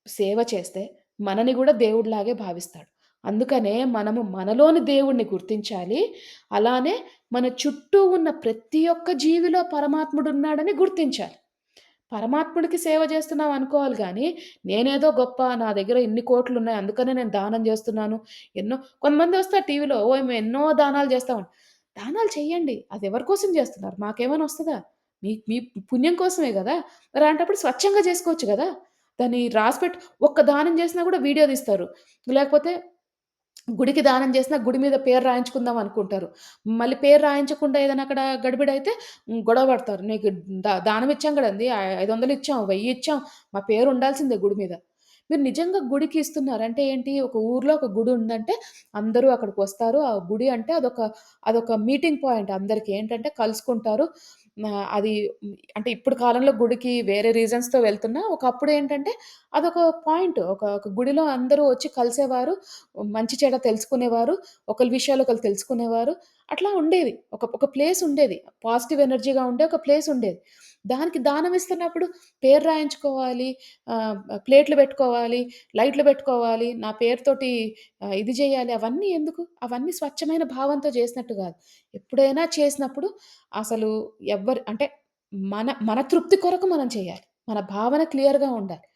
సేవ చేస్తే మనని గూడా దేవుడిలాగే భావిస్తాడు. అందుకనే మనము మనలోని దేవుడిని గుర్తించాలి. అలానే మన చుట్టూ ఉన్న ప్రతి ఒక్క జీవిలో పరమాత్ముడున్నాడని గుర్తించాలి. పరమాత్ముడికి సేవ చేస్తున్నాం అనుకోవాలి గానీ, నేనేదో గొప్ప, నా దగ్గర ఇన్ని కోట్లున్నాయి అందుకనే నేను దానం జేస్తున్నాను. ఎన్నో కొంతమందొస్తారు టీవీలో మేము ఎన్నో దానాలు చేస్తామని. దానాలు చెయ్యండి. అది ఎవరి కోసం జేస్తున్నారు? మాకేమైనా వస్తదా? మీ మీ పుణ్యం కోసమే గదా! మరి అలాంటప్పుడు స్వచ్ఛంగా జేసుకోవచ్చు గదా! దాన్ని రాసిపెట్టి ఒక్క దానం చేసినా గూడా వీడియో తీస్తారు. లేకపోతే గుడికి దానం చేసినా గుడి మీద పేరు రాయించుకుందాం అనుకుంటారు. మళ్ళీ పేరు రాయించకుండా ఏదైనా అక్కడ గడిబిడైతే గొడవ పడతారు. నీకు దానం ఇచ్చాం గదండీ! 500 ఇచ్చాం, 1000 ఇచ్చాం. మా పేరు ఉండాల్సిందే గుడి మీద. మీరు నిజంగా గుడికి ఇస్తున్నారు. అంటే ఏంటి? ఒక ఊర్లో ఒక గుడి ఉందంటే అందరూ అక్కడికొస్తారు. ఆ గుడి అంటే అదొక మీటింగ్ పాయింట్ అందరికి. ఏంటంటే కలుసుకుంటారు. అది అంటే ఇప్పుడు కాలంలో గుడికి వేరే రీజన్స్‌తో వెళ్తున్నా, ఒకప్పుడేంటంటే అదొక పాయింట్. ఒక గుడిలో అందరూ వచ్చి కలిసేవారు. మంచి చెడ తెలుసుకునేవారు. ఒకళ్ళ విషయాలు ఒకళ్ళు తెలుసుకునేవారు. అట్లా ఉండేది. ఒక ప్లేస్ ఉండేది. పాజిటివ్ ఎనర్జీగా ఉండే ఒక ప్లేస్ ఉండేది. దానికి దానం ఇస్తున్నప్పుడు పేరు రాయించుకోవాలి, ప్లేట్లు పెట్టుకోవాలి, లైట్లు పెట్టుకోవాలి, నా పేరుతోటి ఇది చేయాలి అవన్నీ ఎందుకు? అవన్నీ స్వచ్ఛమైన భావంతో చేసినట్టు కాదు. ఎప్పుడైనా చేసినప్పుడు అసలు అంటే మన మన తృప్తి కొరకు మనం చేయాలి. మన భావన క్లియర్‌గా ఉండాలి.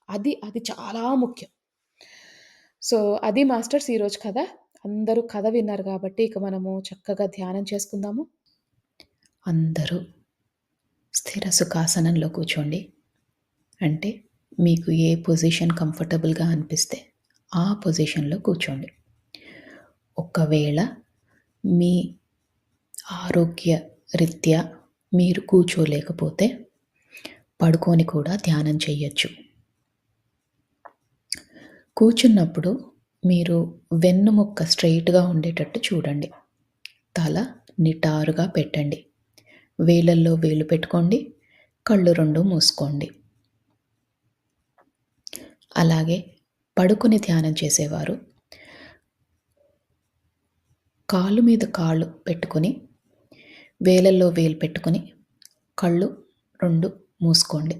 అది చాలా ముఖ్యం. సో, అది మాస్టర్స్ ఈరోజు కథ. అందరూ కథ విన్నారు గాబట్టి, ఇక మనము చక్కగా ధ్యానం చేసుకుందాము. అందరూ స్థిర సుఖాసనంలో కూర్చోండి. అంటే మీకు ఏ పొజిషన్ కంఫర్టబుల్‌గా అనిపిస్తే ఆ పొజిషన్‌లో కూర్చోండి. ఒకవేళ మీ ఆరోగ్య రీత్యా మీరు కూర్చోలేకపోతే పడుకొని కూడా ధ్యానం చెయ్యొచ్చు. కూర్చున్నప్పుడు మీరు వెన్నుముక్క స్ట్రెయిట్‌గా ఉండేటట్టు చూడండి. తల నిటారుగా పెట్టండి. వేలల్లో వేలు పెట్టుకోండి. కళ్ళు 2 మూసుకోండి. అలాగే పడుకొని ధ్యానం చేసేవారు కాలు మీద కాళ్ళు పెట్టుకొని, వేలల్లో వేలు పెట్టుకొని, కళ్ళు 2 మూసుకోండి.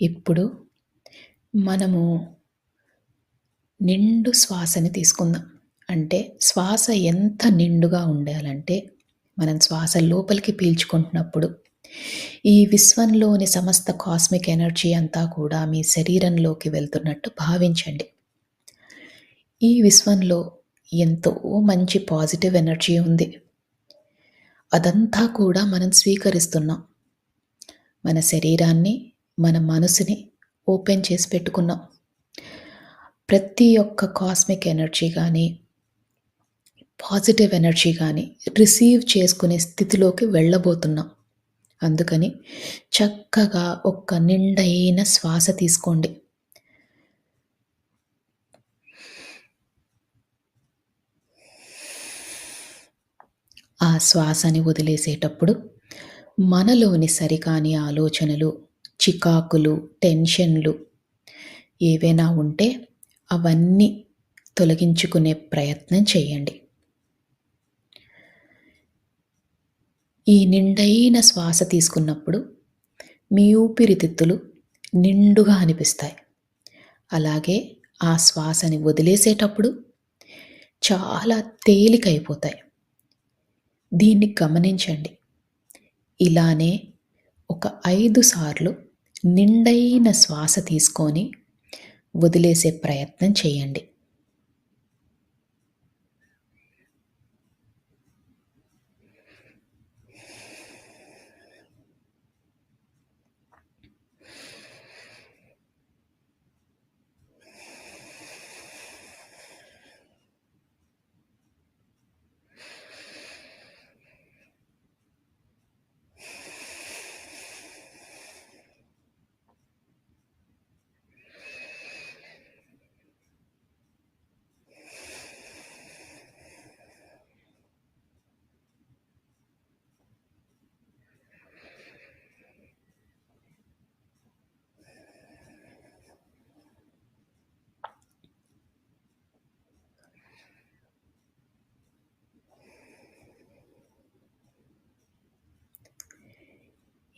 ఇప్పుడు మనము నిండు శ్వాసని తీసుకుందాం. అంటే శ్వాస ఎంత నిండుగా ఉండాలంటే, మనం శ్వాస లోపలికి పీల్చుకుంటున్నప్పుడు, ఈ విశ్వంలోని సమస్త కాస్మిక్ ఎనర్జీ అంతా కూడా మీ శరీరంలోకి వెళ్తున్నట్టు భావించండి. ఈ విశ్వంలో ఎంతో మంచి పాజిటివ్ ఎనర్జీ ఉంది. అదంతా కూడా మనం స్వీకరిస్తున్నాం. మన శరీరాన్ని, మన మనసుని ఓపెన్ చేసి పెట్టుకున్నాం. ప్రతి ఒక్క కాస్మిక్ ఎనర్జీ గానీ, పాజిటివ్ ఎనర్జీ గానీ రిసీవ్ చేసుకునే స్థితిలోకి వెళ్ళబోతున్నాం. అందుకని చక్కగా ఒక్క నిండైన శ్వాస తీసుకోండి. ఆ శ్వాసని వదిలేసేటప్పుడు మనలోని సరికాని ఆలోచనలు, చికాకులు, టెన్షన్‌లు ఏవైనా ఉంటే అవన్నీ తొలగించుకునే ప్రయత్నం చేయండి. ఈ నిండైన శ్వాస తీసుకున్నప్పుడు మీ ఊపిరితిత్తులు నిండుగా అనిపిస్తాయి. అలాగే ఆ శ్వాసని వదిలేసేటప్పుడు చాలా తేలికైపోతాయి. దీన్ని గమనించండి. ఇలానే ఒక 5 సార్లు నిండైన శ్వాస తీసుకొని వదిలేసే ప్రయత్నం చేయండి.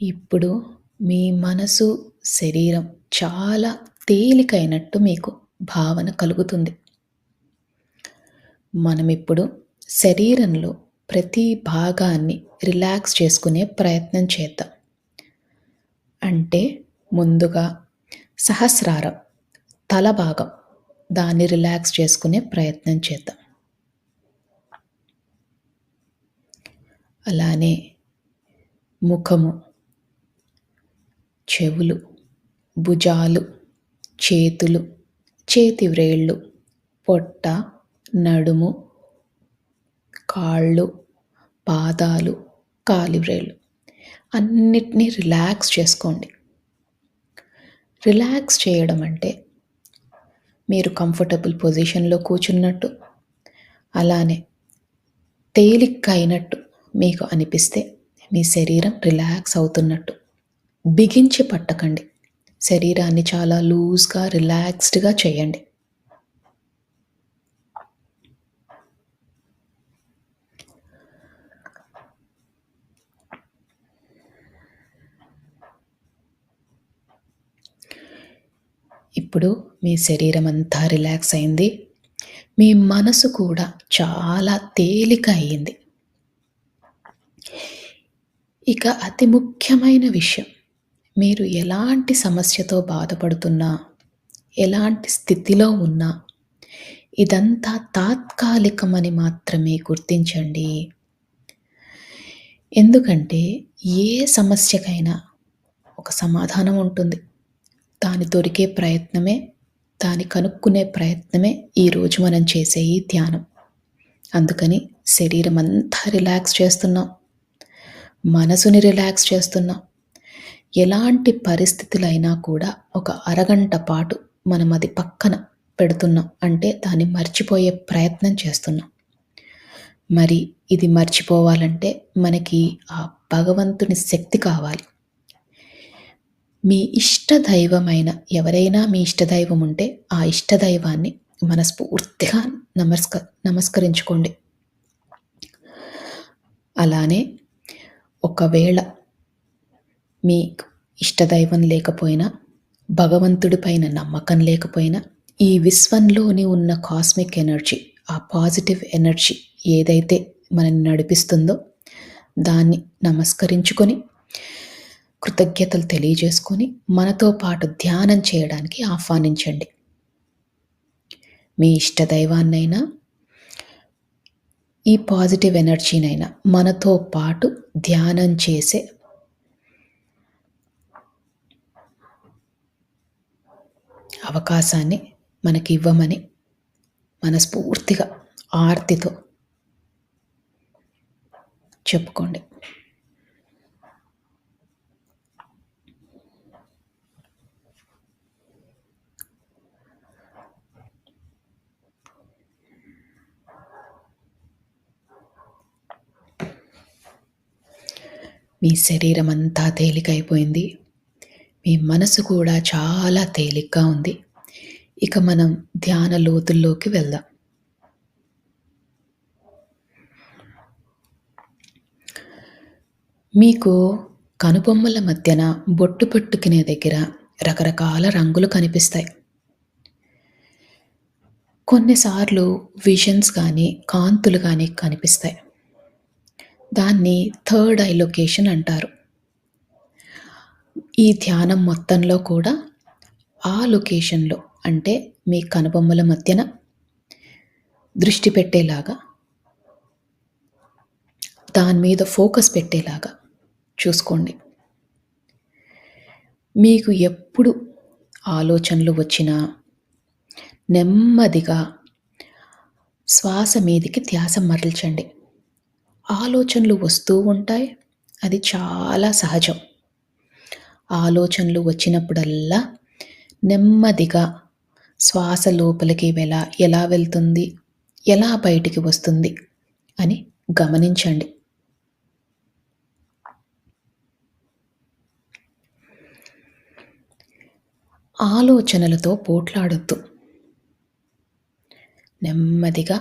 ఇప్పుడు మీ మనసు, శరీరం చాలా తేలికైనట్టు మీకు భావన కలుగుతుంది. మనమిప్పుడు శరీరంలో ప్రతి భాగాన్ని రిలాక్స్ చేసుకునే ప్రయత్నం చేద్దాం. అంటే ముందుగా సహస్రారం, తల భాగం, దాన్ని రిలాక్స్ చేసుకునే ప్రయత్నం చేద్దాం. అలానే ముఖము, చెవులు, భుజాలు, చేతులు, చేతి వ్రేళ్ళు, పొట్ట, నడుము, కాళ్ళు, పాదాలు, కాలి వ్రేళ్ళు అన్నిటినీ రిలాక్స్ చేసుకోండి. రిలాక్స్ చేయడం అంటే మీరు కంఫర్టబుల్ పొజిషన్లో కూర్చున్నట్టు, అలానే తేలిగ్గా అయినట్టు మీకు అనిపిస్తే మీ శరీరం రిలాక్స్ అవుతున్నట్టు. బిగించి పట్టకండి. శరీరాన్ని చాలా లూజ్గా, రిలాక్స్డ్గా చేయండి. ఇప్పుడు మీ శరీరం అంతా రిలాక్స్ అయింది. మీ మనసు కూడా చాలా తేలిక అయింది. ఇక అతి ముఖ్యమైన విషయం, మీరు ఎలాంటి సమస్యతో బాధపడుతున్నా, ఎలాంటి స్థితిలో ఉన్నా, ఇదంతా తాత్కాలికమని మాత్రమే గుర్తించండి. ఎందుకంటే ఏ సమస్యకైనా ఒక సమాధానం ఉంటుంది. దాని దొరికే ప్రయత్నమే, దాన్ని కనుక్కునే ప్రయత్నమే ఈరోజు మనం చేసే ఈ ధ్యానం. అందుకని శరీరం అంతా రిలాక్స్ చేస్తున్నాం, మనసుని రిలాక్స్ చేస్తున్నాం. ఎలాంటి పరిస్థితులైనా కూడా ఒక అరగంట పాటు మనం అది పక్కన పెడుతున్నాం, అంటే దాన్ని మర్చిపోయే ప్రయత్నం చేస్తున్నాం. మరి ఇది మర్చిపోవాలంటే మనకి ఆ భగవంతుని శక్తి కావాలి. మీ ఇష్టదైవమైన, ఎవరైనా మీ ఇష్టదైవం ఉంటే ఆ ఇష్టదైవాన్ని మనస్ఫూర్తిగా నమస్కరించుకోండి. అలానే ఒకవేళ మీ ఇష్టదైవం లేకపోయినా, భగవంతుడి పైన నమ్మకం లేకపోయినా, ఈ విశ్వంలోని ఉన్న కాస్మిక్ ఎనర్జీ, ఆ పాజిటివ్ ఎనర్జీ ఏదైతే మనల్ని నడిపిస్తుందో దాన్ని నమస్కరించుకొని, కృతజ్ఞతలు తెలియజేసుకొని మనతో పాటు ధ్యానం చేయడానికి ఆహ్వానించండి. మీ ఇష్టదైవాన్నైనా, ఈ పాజిటివ్ ఎనర్జీనైనా మనతో పాటు ధ్యానం చేసే అవకాశాన్ని మనకి ఇవ్వమని మనస్ఫూర్తిగా ఆర్తితో చెప్పుకోండి. మీ శరీరం అంతా తేలికైపోయింది. మీ మనసు కూడా చాలా తేలిగ్గా ఉంది. ఇక మనం ధ్యాన లోతుల్లోకి వెళ్దాం. మీకు కనుబొమ్మల మధ్యన బొట్టు పెట్టుకునే దగ్గర రకరకాల రంగులు కనిపిస్తాయి. కొన్నిసార్లు విజన్స్ కానీ, కాంతులు కానీ కనిపిస్తాయి. దాన్ని థర్డ్ ఐ లొకేషన్ అంటారు. ఈ ధ్యానం మొత్తంలో కూడా ఆ లొకేషన్లో, అంటే మీ కనుబొమ్మల మధ్యన దృష్టి పెట్టేలాగా, దాని మీద ఫోకస్ పెట్టేలాగా చూసుకోండి. మీకు ఎప్పుడు ఆలోచనలు వచ్చినా నెమ్మదిగా శ్వాస మీదికి ధ్యాస మరల్చండి. ఆలోచనలు వస్తూ ఉంటాయి, అది చాలా సహజం. ఆలోచనలు వచ్చినప్పుడల్లా నెమ్మదిగా శ్వాస లోపలికి ఎలా వెళ్తుంది, ఎలా బయటికి వస్తుంది అని గమనించండి. ఆలోచనలతో పోట్లాడొద్దు. నెమ్మదిగా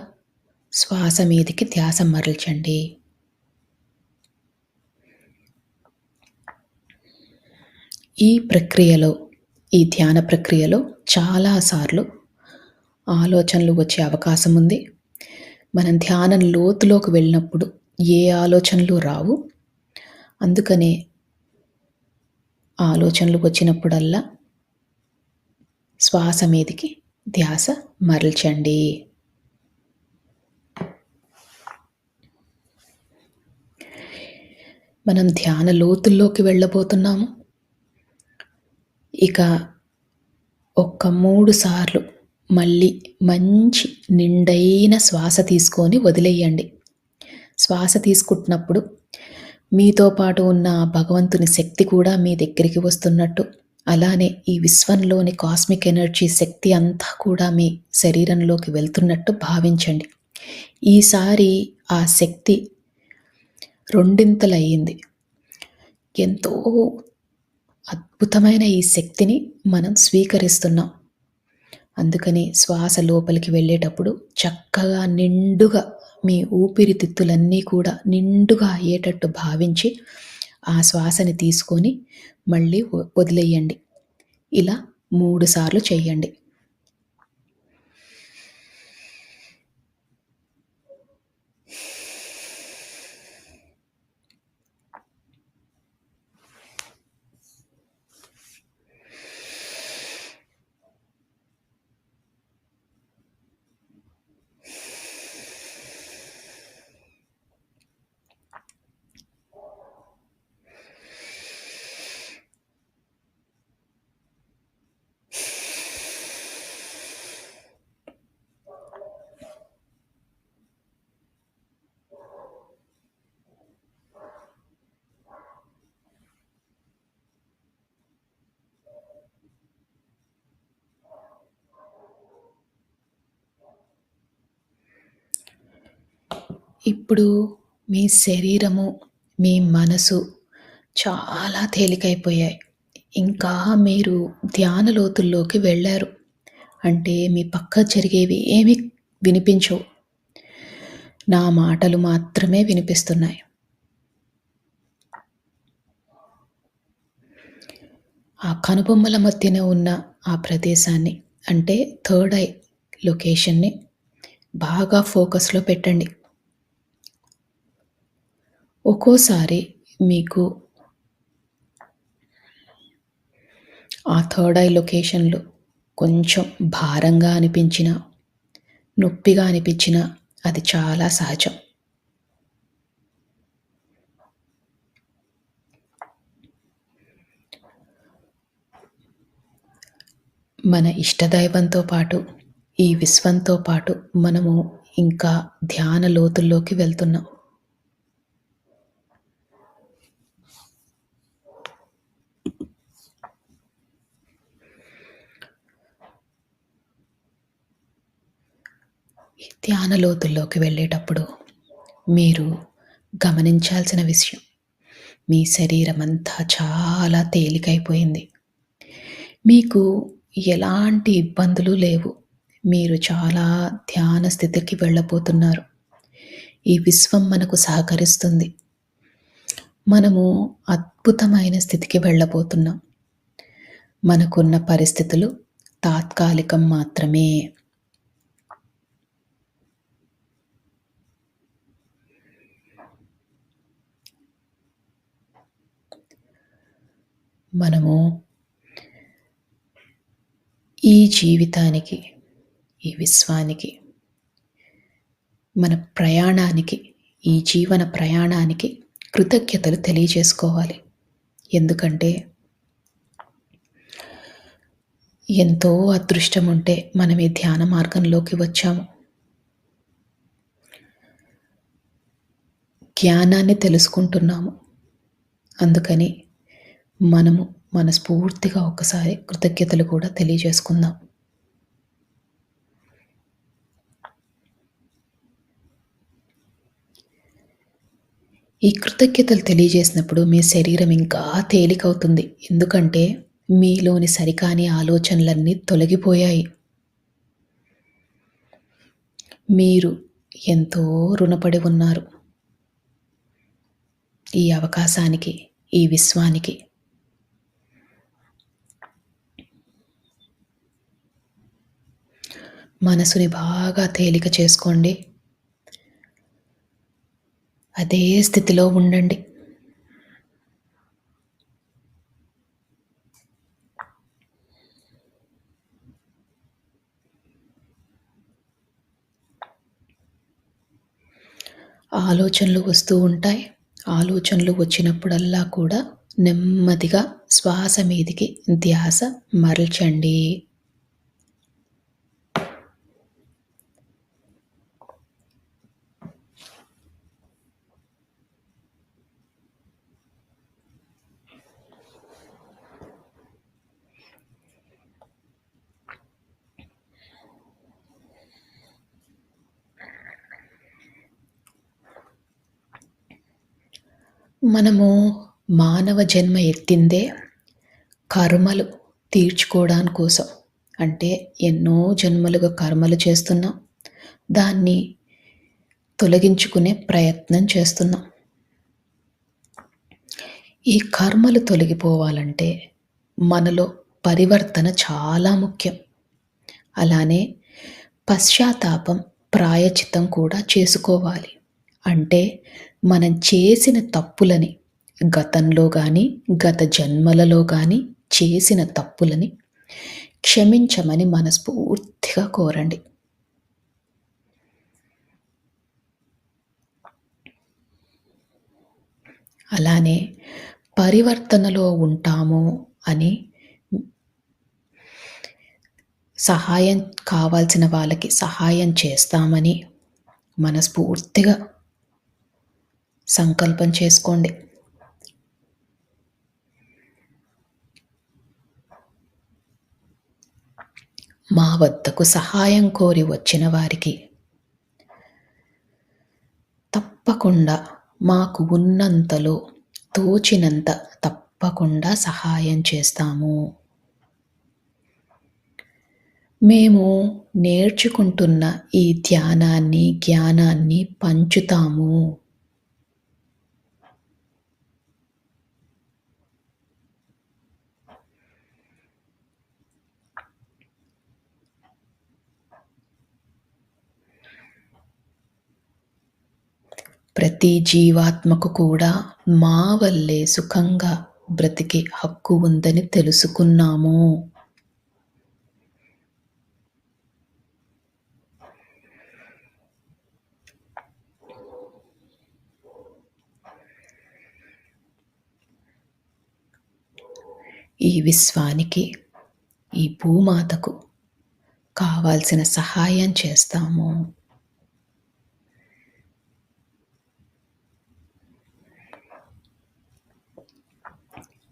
శ్వాస మీదికి ధ్యాస మరల్చండి. ఈ ప్రక్రియలో, ఈ ధ్యాన ప్రక్రియలో చాలా సార్లు ఆలోచనలు వచ్చే అవకాశం ఉంది. మనం ధ్యానం లోతులోకి వెళ్ళినప్పుడు ఏ ఆలోచనలు రావు. అందుకనే ఆలోచనలు వచ్చినప్పుడల్లా శ్వాస మీదికి ధ్యాస మరల్చండి. మనం ధ్యాన లోతుల్లోకి వెళ్ళబోతున్నాము. ఇక ఒక్క 3 సార్లు మళ్ళీ మంచి నిండైన శ్వాస తీసుకొని వదిలేయండి. శ్వాస తీసుకుంటున్నప్పుడు మీతో పాటు ఉన్న భగవంతుని శక్తి కూడా మీ దగ్గరికి వస్తున్నట్టు, అలానే ఈ విశ్వంలోని కాస్మిక్ ఎనర్జీ శక్తి అంతా కూడా మీ శరీరంలోకి వెళ్తున్నట్టు భావించండి. ఈసారి ఆ శక్తి రెండింతలయ్యింది. ఎంతో అద్భుతమైన ఈ శక్తిని మనం స్వీకరిస్తున్నాం. అందుకని శ్వాస లోపలికి వెళ్ళేటప్పుడు చక్కగా నిండుగా మీ ఊపిరితిత్తులన్నీ కూడా నిండుగా అయ్యేటట్టు భావించి ఆ శ్వాసని తీసుకొని మళ్ళీ వదిలేయండి. ఇలా 3 సార్లు చేయండి. ఇప్పుడు మీ శరీరము, మీ మనసు చాలా తేలికైపోయాయి. ఇంకా మీరు ధ్యాన లోతుల్లోకి వెళ్ళారు. అంటే మీ పక్క జరిగేవి ఏమీ వినిపించవు. నా మాటలు మాత్రమే వినిపిస్తున్నాయి. ఆ కనుబొమ్మల మధ్యన ఉన్న ఆ ప్రదేశాన్ని, అంటే థర్డ్ ఐ లొకేషన్‌ని బాగా ఫోకస్‌లో పెట్టండి. ఒక్కోసారి మీకు ఆ థర్డ్ ఐ లొకేషన్‌లో కొంచెం భారంగా అనిపించినా, నొప్పిగా అనిపించినా అది చాలా సహజం. మన ఇష్టదైవంతో పాటు, ఈ విశ్వంతో పాటు మనము ఇంకా ధ్యాన లోతుల్లోకి వెళ్తున్నాం. ఈ ధ్యాన లోతుల్లోకి వెళ్ళేటప్పుడు మీరు గమనించాల్సిన విషయం, మీ శరీరమంతా చాలా తేలికైపోయింది. మీకు ఎలాంటి ఇబ్బందులు లేవు. మీరు చాలా ధ్యాన స్థితికి వెళ్ళబోతున్నారు. ఈ విశ్వం మనకు సహకరిస్తుంది. మనము అద్భుతమైన స్థితికి వెళ్ళబోతున్నాం. మనకున్న పరిస్థితులు తాత్కాలికం మాత్రమే. మనము ఈ జీవితానికి, ఈ విశ్వానికి, మన ప్రయాణానికి, ఈ జీవన ప్రయాణానికి కృతజ్ఞతలు తెలియజేసుకోవాలి. ఎందుకంటే ఎంతో అదృష్టం ఉంటే మనం ఈ ధ్యాన మార్గంలోకి వచ్చాము. జ్ఞానాన్ని తెలుసుకుంటున్నాము. అందుకని మనము మనస్ఫూర్తిగా ఒకసారి కృతజ్ఞతలు కూడా తెలియజేసుకుందాం. ఈ కృతజ్ఞతలు తెలియజేసినప్పుడు మీ శరీరం ఇంకా తేలికవుతుంది. ఎందుకంటే మీలోని సరికాని ఆలోచనలన్నీ తొలగిపోయాయి. మీరు ఎంతో రుణపడి ఉన్నారు ఈ అవకాశానికి, ఈ విశ్వానికి. మనసుని బాగా తేలిక చేసుకోండి. అదే స్థితిలో ఉండండి. ఆలోచనలు వస్తూ ఉంటాయి. ఆలోచనలు వచ్చినప్పుడల్లా కూడా నెమ్మదిగా శ్వాస మీదికి ధ్యాస మరల్చండి. మనము మానవ జన్మ ఎత్తిందే కర్మలు తీర్చుకోవడాని కోసం. అంటే ఎన్నో జన్మలుగా కర్మలు చేస్తున్నాం. దాన్ని తొలగించుకునే ప్రయత్నం చేస్తున్నాం. ఈ కర్మలు తొలగిపోవాలంటే మనలో పరివర్తన చాలా ముఖ్యం. అలానే పశ్చాత్తాపం, ప్రాయచిత్తం కూడా చేసుకోవాలి. అంటే మనం చేసిన తప్పులని గతంలో గాని, గత జన్మలలో గాని చేసిన తప్పులని క్షమించమని మనస్ఫూర్తిగా కోరండి. అలానే పరివర్తనలో ఉంటాము అని సహాయం కావాల్సిన వాళ్ళకి సహాయం చేస్తామని మనస్ఫూర్తిగా సంకల్పం చేసుకోండి. మా వద్దకు సహాయం కోరి వచ్చిన వారికి తప్పకుండా మాకు ఉన్నంతలో తోచినంత తప్పకుండా సహాయం చేస్తాము. మేము నేర్చుకుంటున్న ఈ ధ్యానాన్ని, జ్ఞానాన్ని పంచుతాము. ప్రతి జీవాత్మకు కూడా మా వల్లే సుఖంగా బ్రతికే హక్కు ఉందని తెలుసుకున్నాము. ఈ విశ్వానికి, ఈ భూమాతకు కావాల్సిన సహాయం చేస్తాము.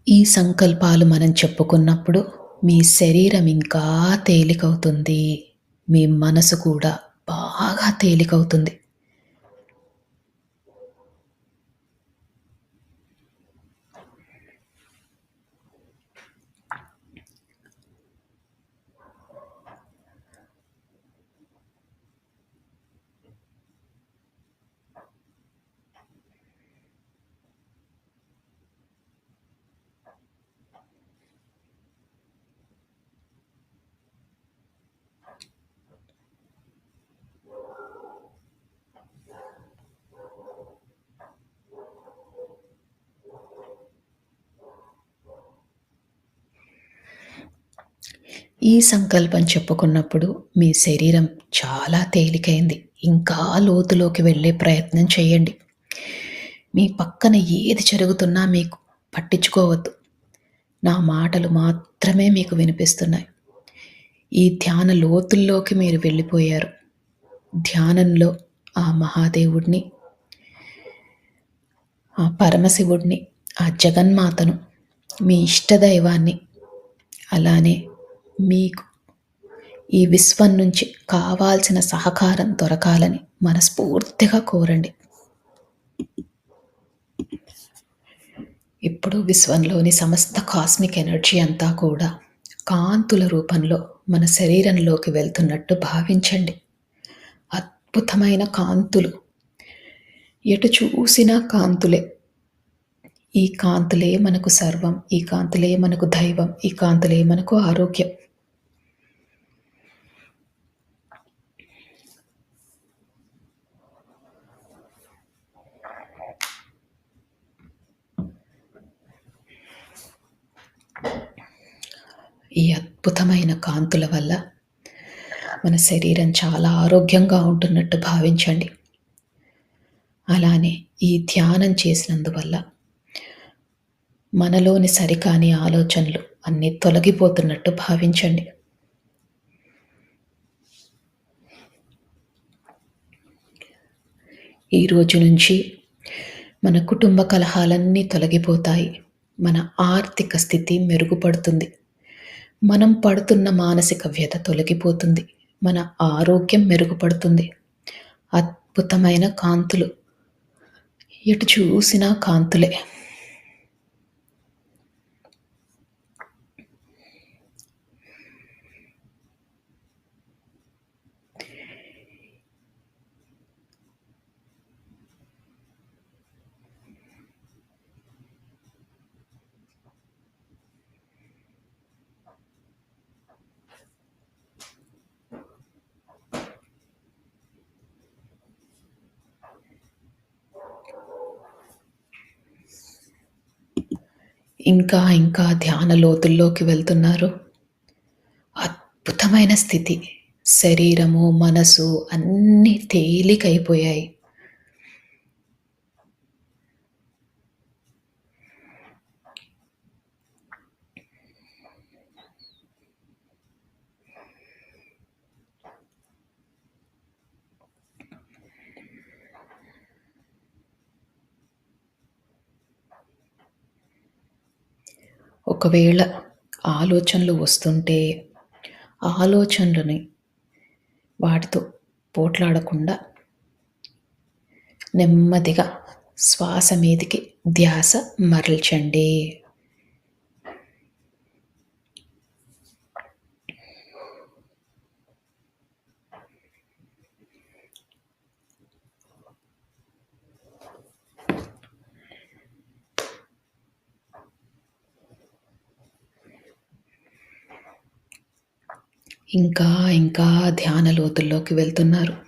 ఈ సంకల్పాలు మనం చెప్పుకున్నప్పుడు మీ శరీరం ఇంకా తేలికవుతుంది. మీ మనసు కూడా బాగా తేలికవుతుంది. ఈ సంకల్పం చెప్పుకున్నప్పుడు మీ శరీరం చాలా తేలికైంది. ఇంకా లోతులోకి వెళ్ళే ప్రయత్నం చేయండి. మీ పక్కన ఏది జరుగుతున్నా మీకు పట్టించుకోవద్దు. నా మాటలు మాత్రమే మీకు వినిపిస్తున్నాయి. ఈ ధ్యాన లోతుల్లోకి మీరు వెళ్ళిపోయారు. ధ్యానంలో ఆ మహాదేవుడిని, ఆ పరమశివుడిని, ఆ జగన్మాతను, మీ ఇష్టదైవాన్ని, అలానే మీకు ఈ విశ్వం నుంచి కావాల్సిన సహకారం దొరకాలని మనస్ఫూర్తిగా కోరండి. ఇప్పుడు విశ్వంలోని సమస్త కాస్మిక్ ఎనర్జీ అంతా కూడా కాంతుల రూపంలో మన శరీరంలోకి వెళ్తున్నట్టు భావించండి. అద్భుతమైన కాంతులు, ఎటు చూసినా కాంతులే. ఈ కాంతులే మనకు సర్వం, ఈ కాంతులే మనకు దైవం, ఈ కాంతులే మనకు ఆరోగ్యం. ఈ అద్భుతమైన కాంతుల వల్ల మన శరీరం చాలా ఆరోగ్యంగా ఉంటున్నట్టు భావించండి. అలానే ఈ ధ్యానం చేసినందువల్ల మనలోని సరికాని ఆలోచనలు అన్నీ తొలగిపోతున్నట్టు భావించండి. ఈ రోజు నుంచి మన కుటుంబ కలహాలన్నీ తొలగిపోతాయి. మన ఆర్థిక స్థితి మెరుగుపడుతుంది. మనం పడుతున్న మానసిక వ్యధ తొలగిపోతుంది. మన ఆరోగ్యం మెరుగుపడుతుంది. అద్భుతమైన కాంతులు. ఎటు చూసినా కాంతులే. ఇంకా ఇంకా ధ్యాన లోతుల్లోకి వెళ్తున్నారు. అద్భుతమైన స్థితి. శరీరము, మనసు అన్నీ తేలికైపోయాయి. ఒకవేళ ఆలోచనలు వస్తుంటే, ఆలోచనలని వాటితో పోట్లాడకుండా నెమ్మదిగా శ్వాస మీదికి ధ్యాస మరల్చండి. ఇంకా ఇంకా ధ్యాన లోతుల్లోకి వెళ్తున్నారు.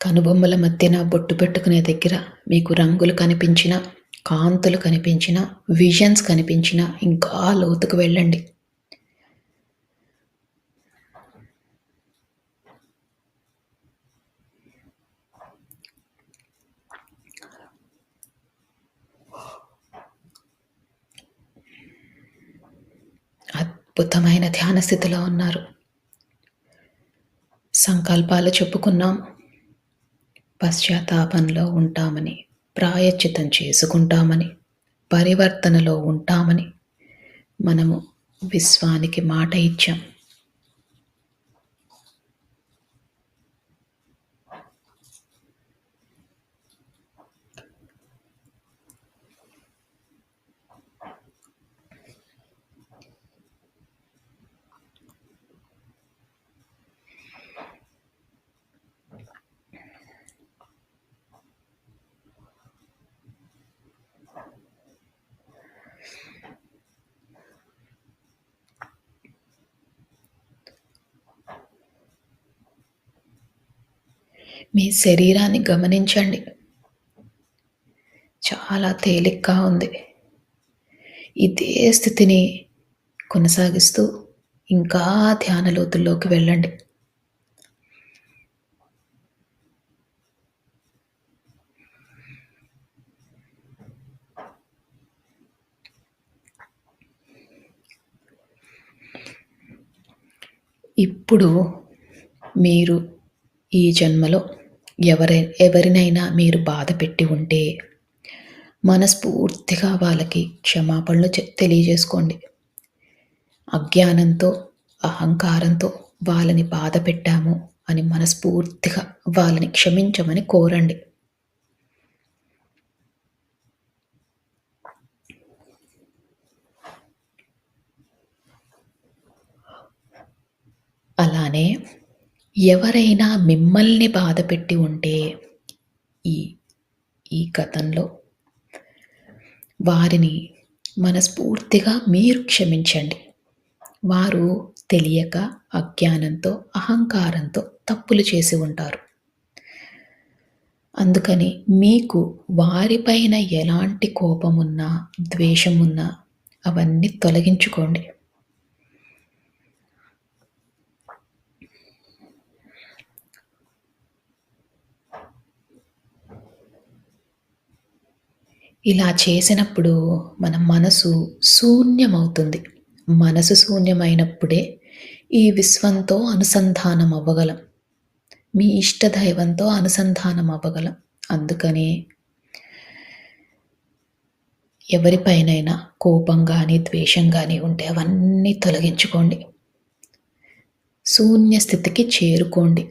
కనుబొమ్మల మధ్యన బొట్టు పెట్టుకునే దగ్గర మీకు రంగులు కనిపించినా, కాంతులు కనిపించినా, విజన్స్ కనిపించినా ఇంకా లోతుకు వెళ్ళండి. అద్భుతమైన ధ్యాన స్థితిలో ఉన్నారు. సంకల్పాలు చెప్పుకున్నాం. పశ్చాత్తాపంలో ఉంటామని, ప్రాయశ్చిత్తం చేసుకుంటామని, పరివర్తనలో ఉంటామని మనము విశ్వానికి మాట ఇచ్చాం. మీ శరీరాన్ని గమనించండి. చాలా తేలిగ్గా ఉంది. ఇదే స్థితిని కొనసాగిస్తూ ఇంకా ధ్యాన లోతుల్లోకి వెళ్ళండి. ఇప్పుడు మీరు ఈ జన్మలో ఎవరినైనా మీరు బాధ పెట్టి ఉంటే మనస్ఫూర్తిగా వాళ్ళకి క్షమాపణలు తెలియజేసుకోండి. అజ్ఞానంతో, అహంకారంతో వాళ్ళని బాధ పెట్టాము అని మనస్ఫూర్తిగా వాళ్ళని క్షమించమని కోరండి. అలానే ఎవరైనా మిమ్మల్ని బాధపెట్టి ఉంటే ఈ ఈ గతంలో వారిని మనస్ఫూర్తిగా మీరు క్షమించండి. వారు తెలియక, అజ్ఞానంతో, అహంకారంతో తప్పులు చేసి ఉంటారు. అందుకని మీకు వారిపైన ఎలాంటి కోపమున్నా, ద్వేషమున్నా అవన్నీ తొలగించుకోండి. ఇలా చేసినప్పుడు మన మనసు శూన్యమవుతుంది. మనసు శూన్యమైనప్పుడే ఈ విశ్వంతో అనుసంధానం అవ్వగలం. మీ ఇష్ట దైవంతో అనుసంధానం అవ్వగలం. అందుకని ఎవరిపైనైనా కోపం గానీ, ద్వేషం గానీ ఉంటే అవన్నీ తొలగించుకోండి. శూన్య స్థితికి చేరుకోండి.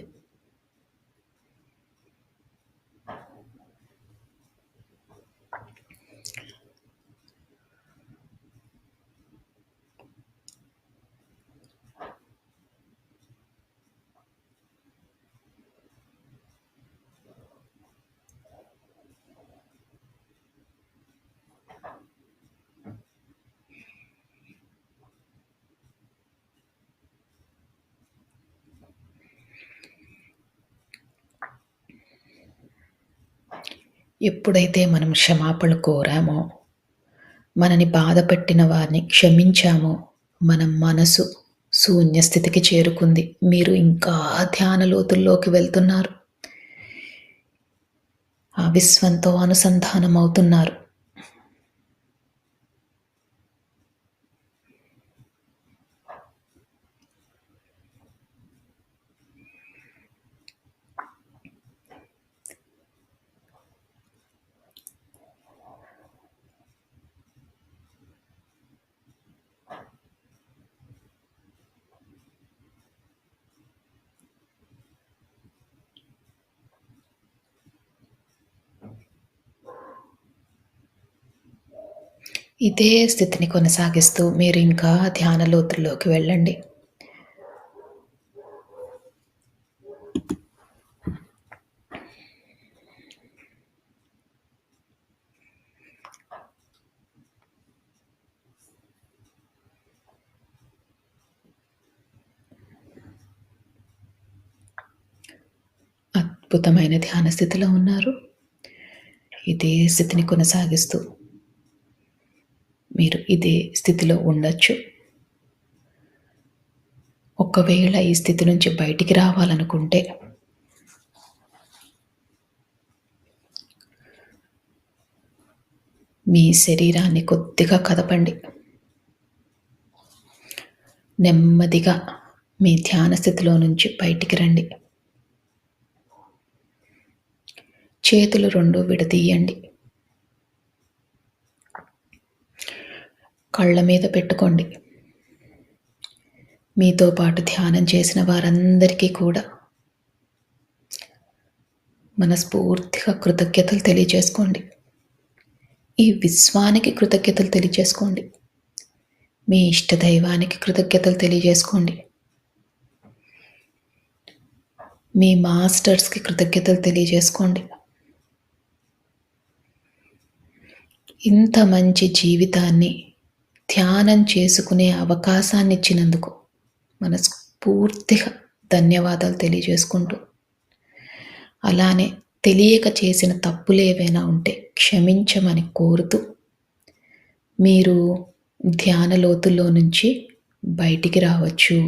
ఎప్పుడైతే మనం క్షమాపణలు కోరామో, మనని బాధపెట్టిన వారిని క్షమించామో, మన మనసు శూన్య స్థితికి చేరుకుంది. మీరు ఇంకా ధ్యాన లోతుల్లోకి వెళ్తున్నారు. ఆ విశ్వంతో అనుసంధానం అవుతున్నారు. ఇదే స్థితిని కొనసాగిస్తూ మీరు ఇంకా ధ్యాన లోతుల్లోకి వెళ్ళండి. అద్భుతమైన ధ్యాన స్థితిలో ఉన్నారు. ఇదే స్థితిని కొనసాగిస్తూ మీరు ఇదే స్థితిలో ఉండొచ్చు. ఒకవేళ ఈ స్థితి నుంచి బయటికి రావాలనుకుంటే మీ శరీరాన్ని కొద్దిగా కదపండి. నెమ్మదిగా మీ ధ్యాన స్థితిలో నుంచి బయటికి రండి. చేతులు 2 విడదీయండి. కళ్ళ మీద పెట్టుకోండి. మీతో పాటు ధ్యానం చేసిన వారందరికీ కూడా మనస్ఫూర్తిగా కృతజ్ఞతలు తెలియజేసుకోండి. ఈ విశ్వానికి కృతజ్ఞతలు తెలియజేసుకోండి. మీ ఇష్ట దైవానికి కృతజ్ఞతలు తెలియజేసుకోండి. మీ మాస్టర్స్‌కి కృతజ్ఞతలు తెలియజేసుకోండి. ఇంత మంచి జీవితాన్ని ధ్యానం చేసుకునే అవకాశాన్ని ఇచ్చినందుకు మనస్ఫూర్తిగా ధన్యవాదాలు తెలియజేసుకుంటూ, అలానే తెలియక చేసిన తప్పులేవైనా ఉంటే క్షమించమని కోరుతూ, మీరు ధ్యాన లోతుల్లో నుంచి బయటికి రావచ్చు.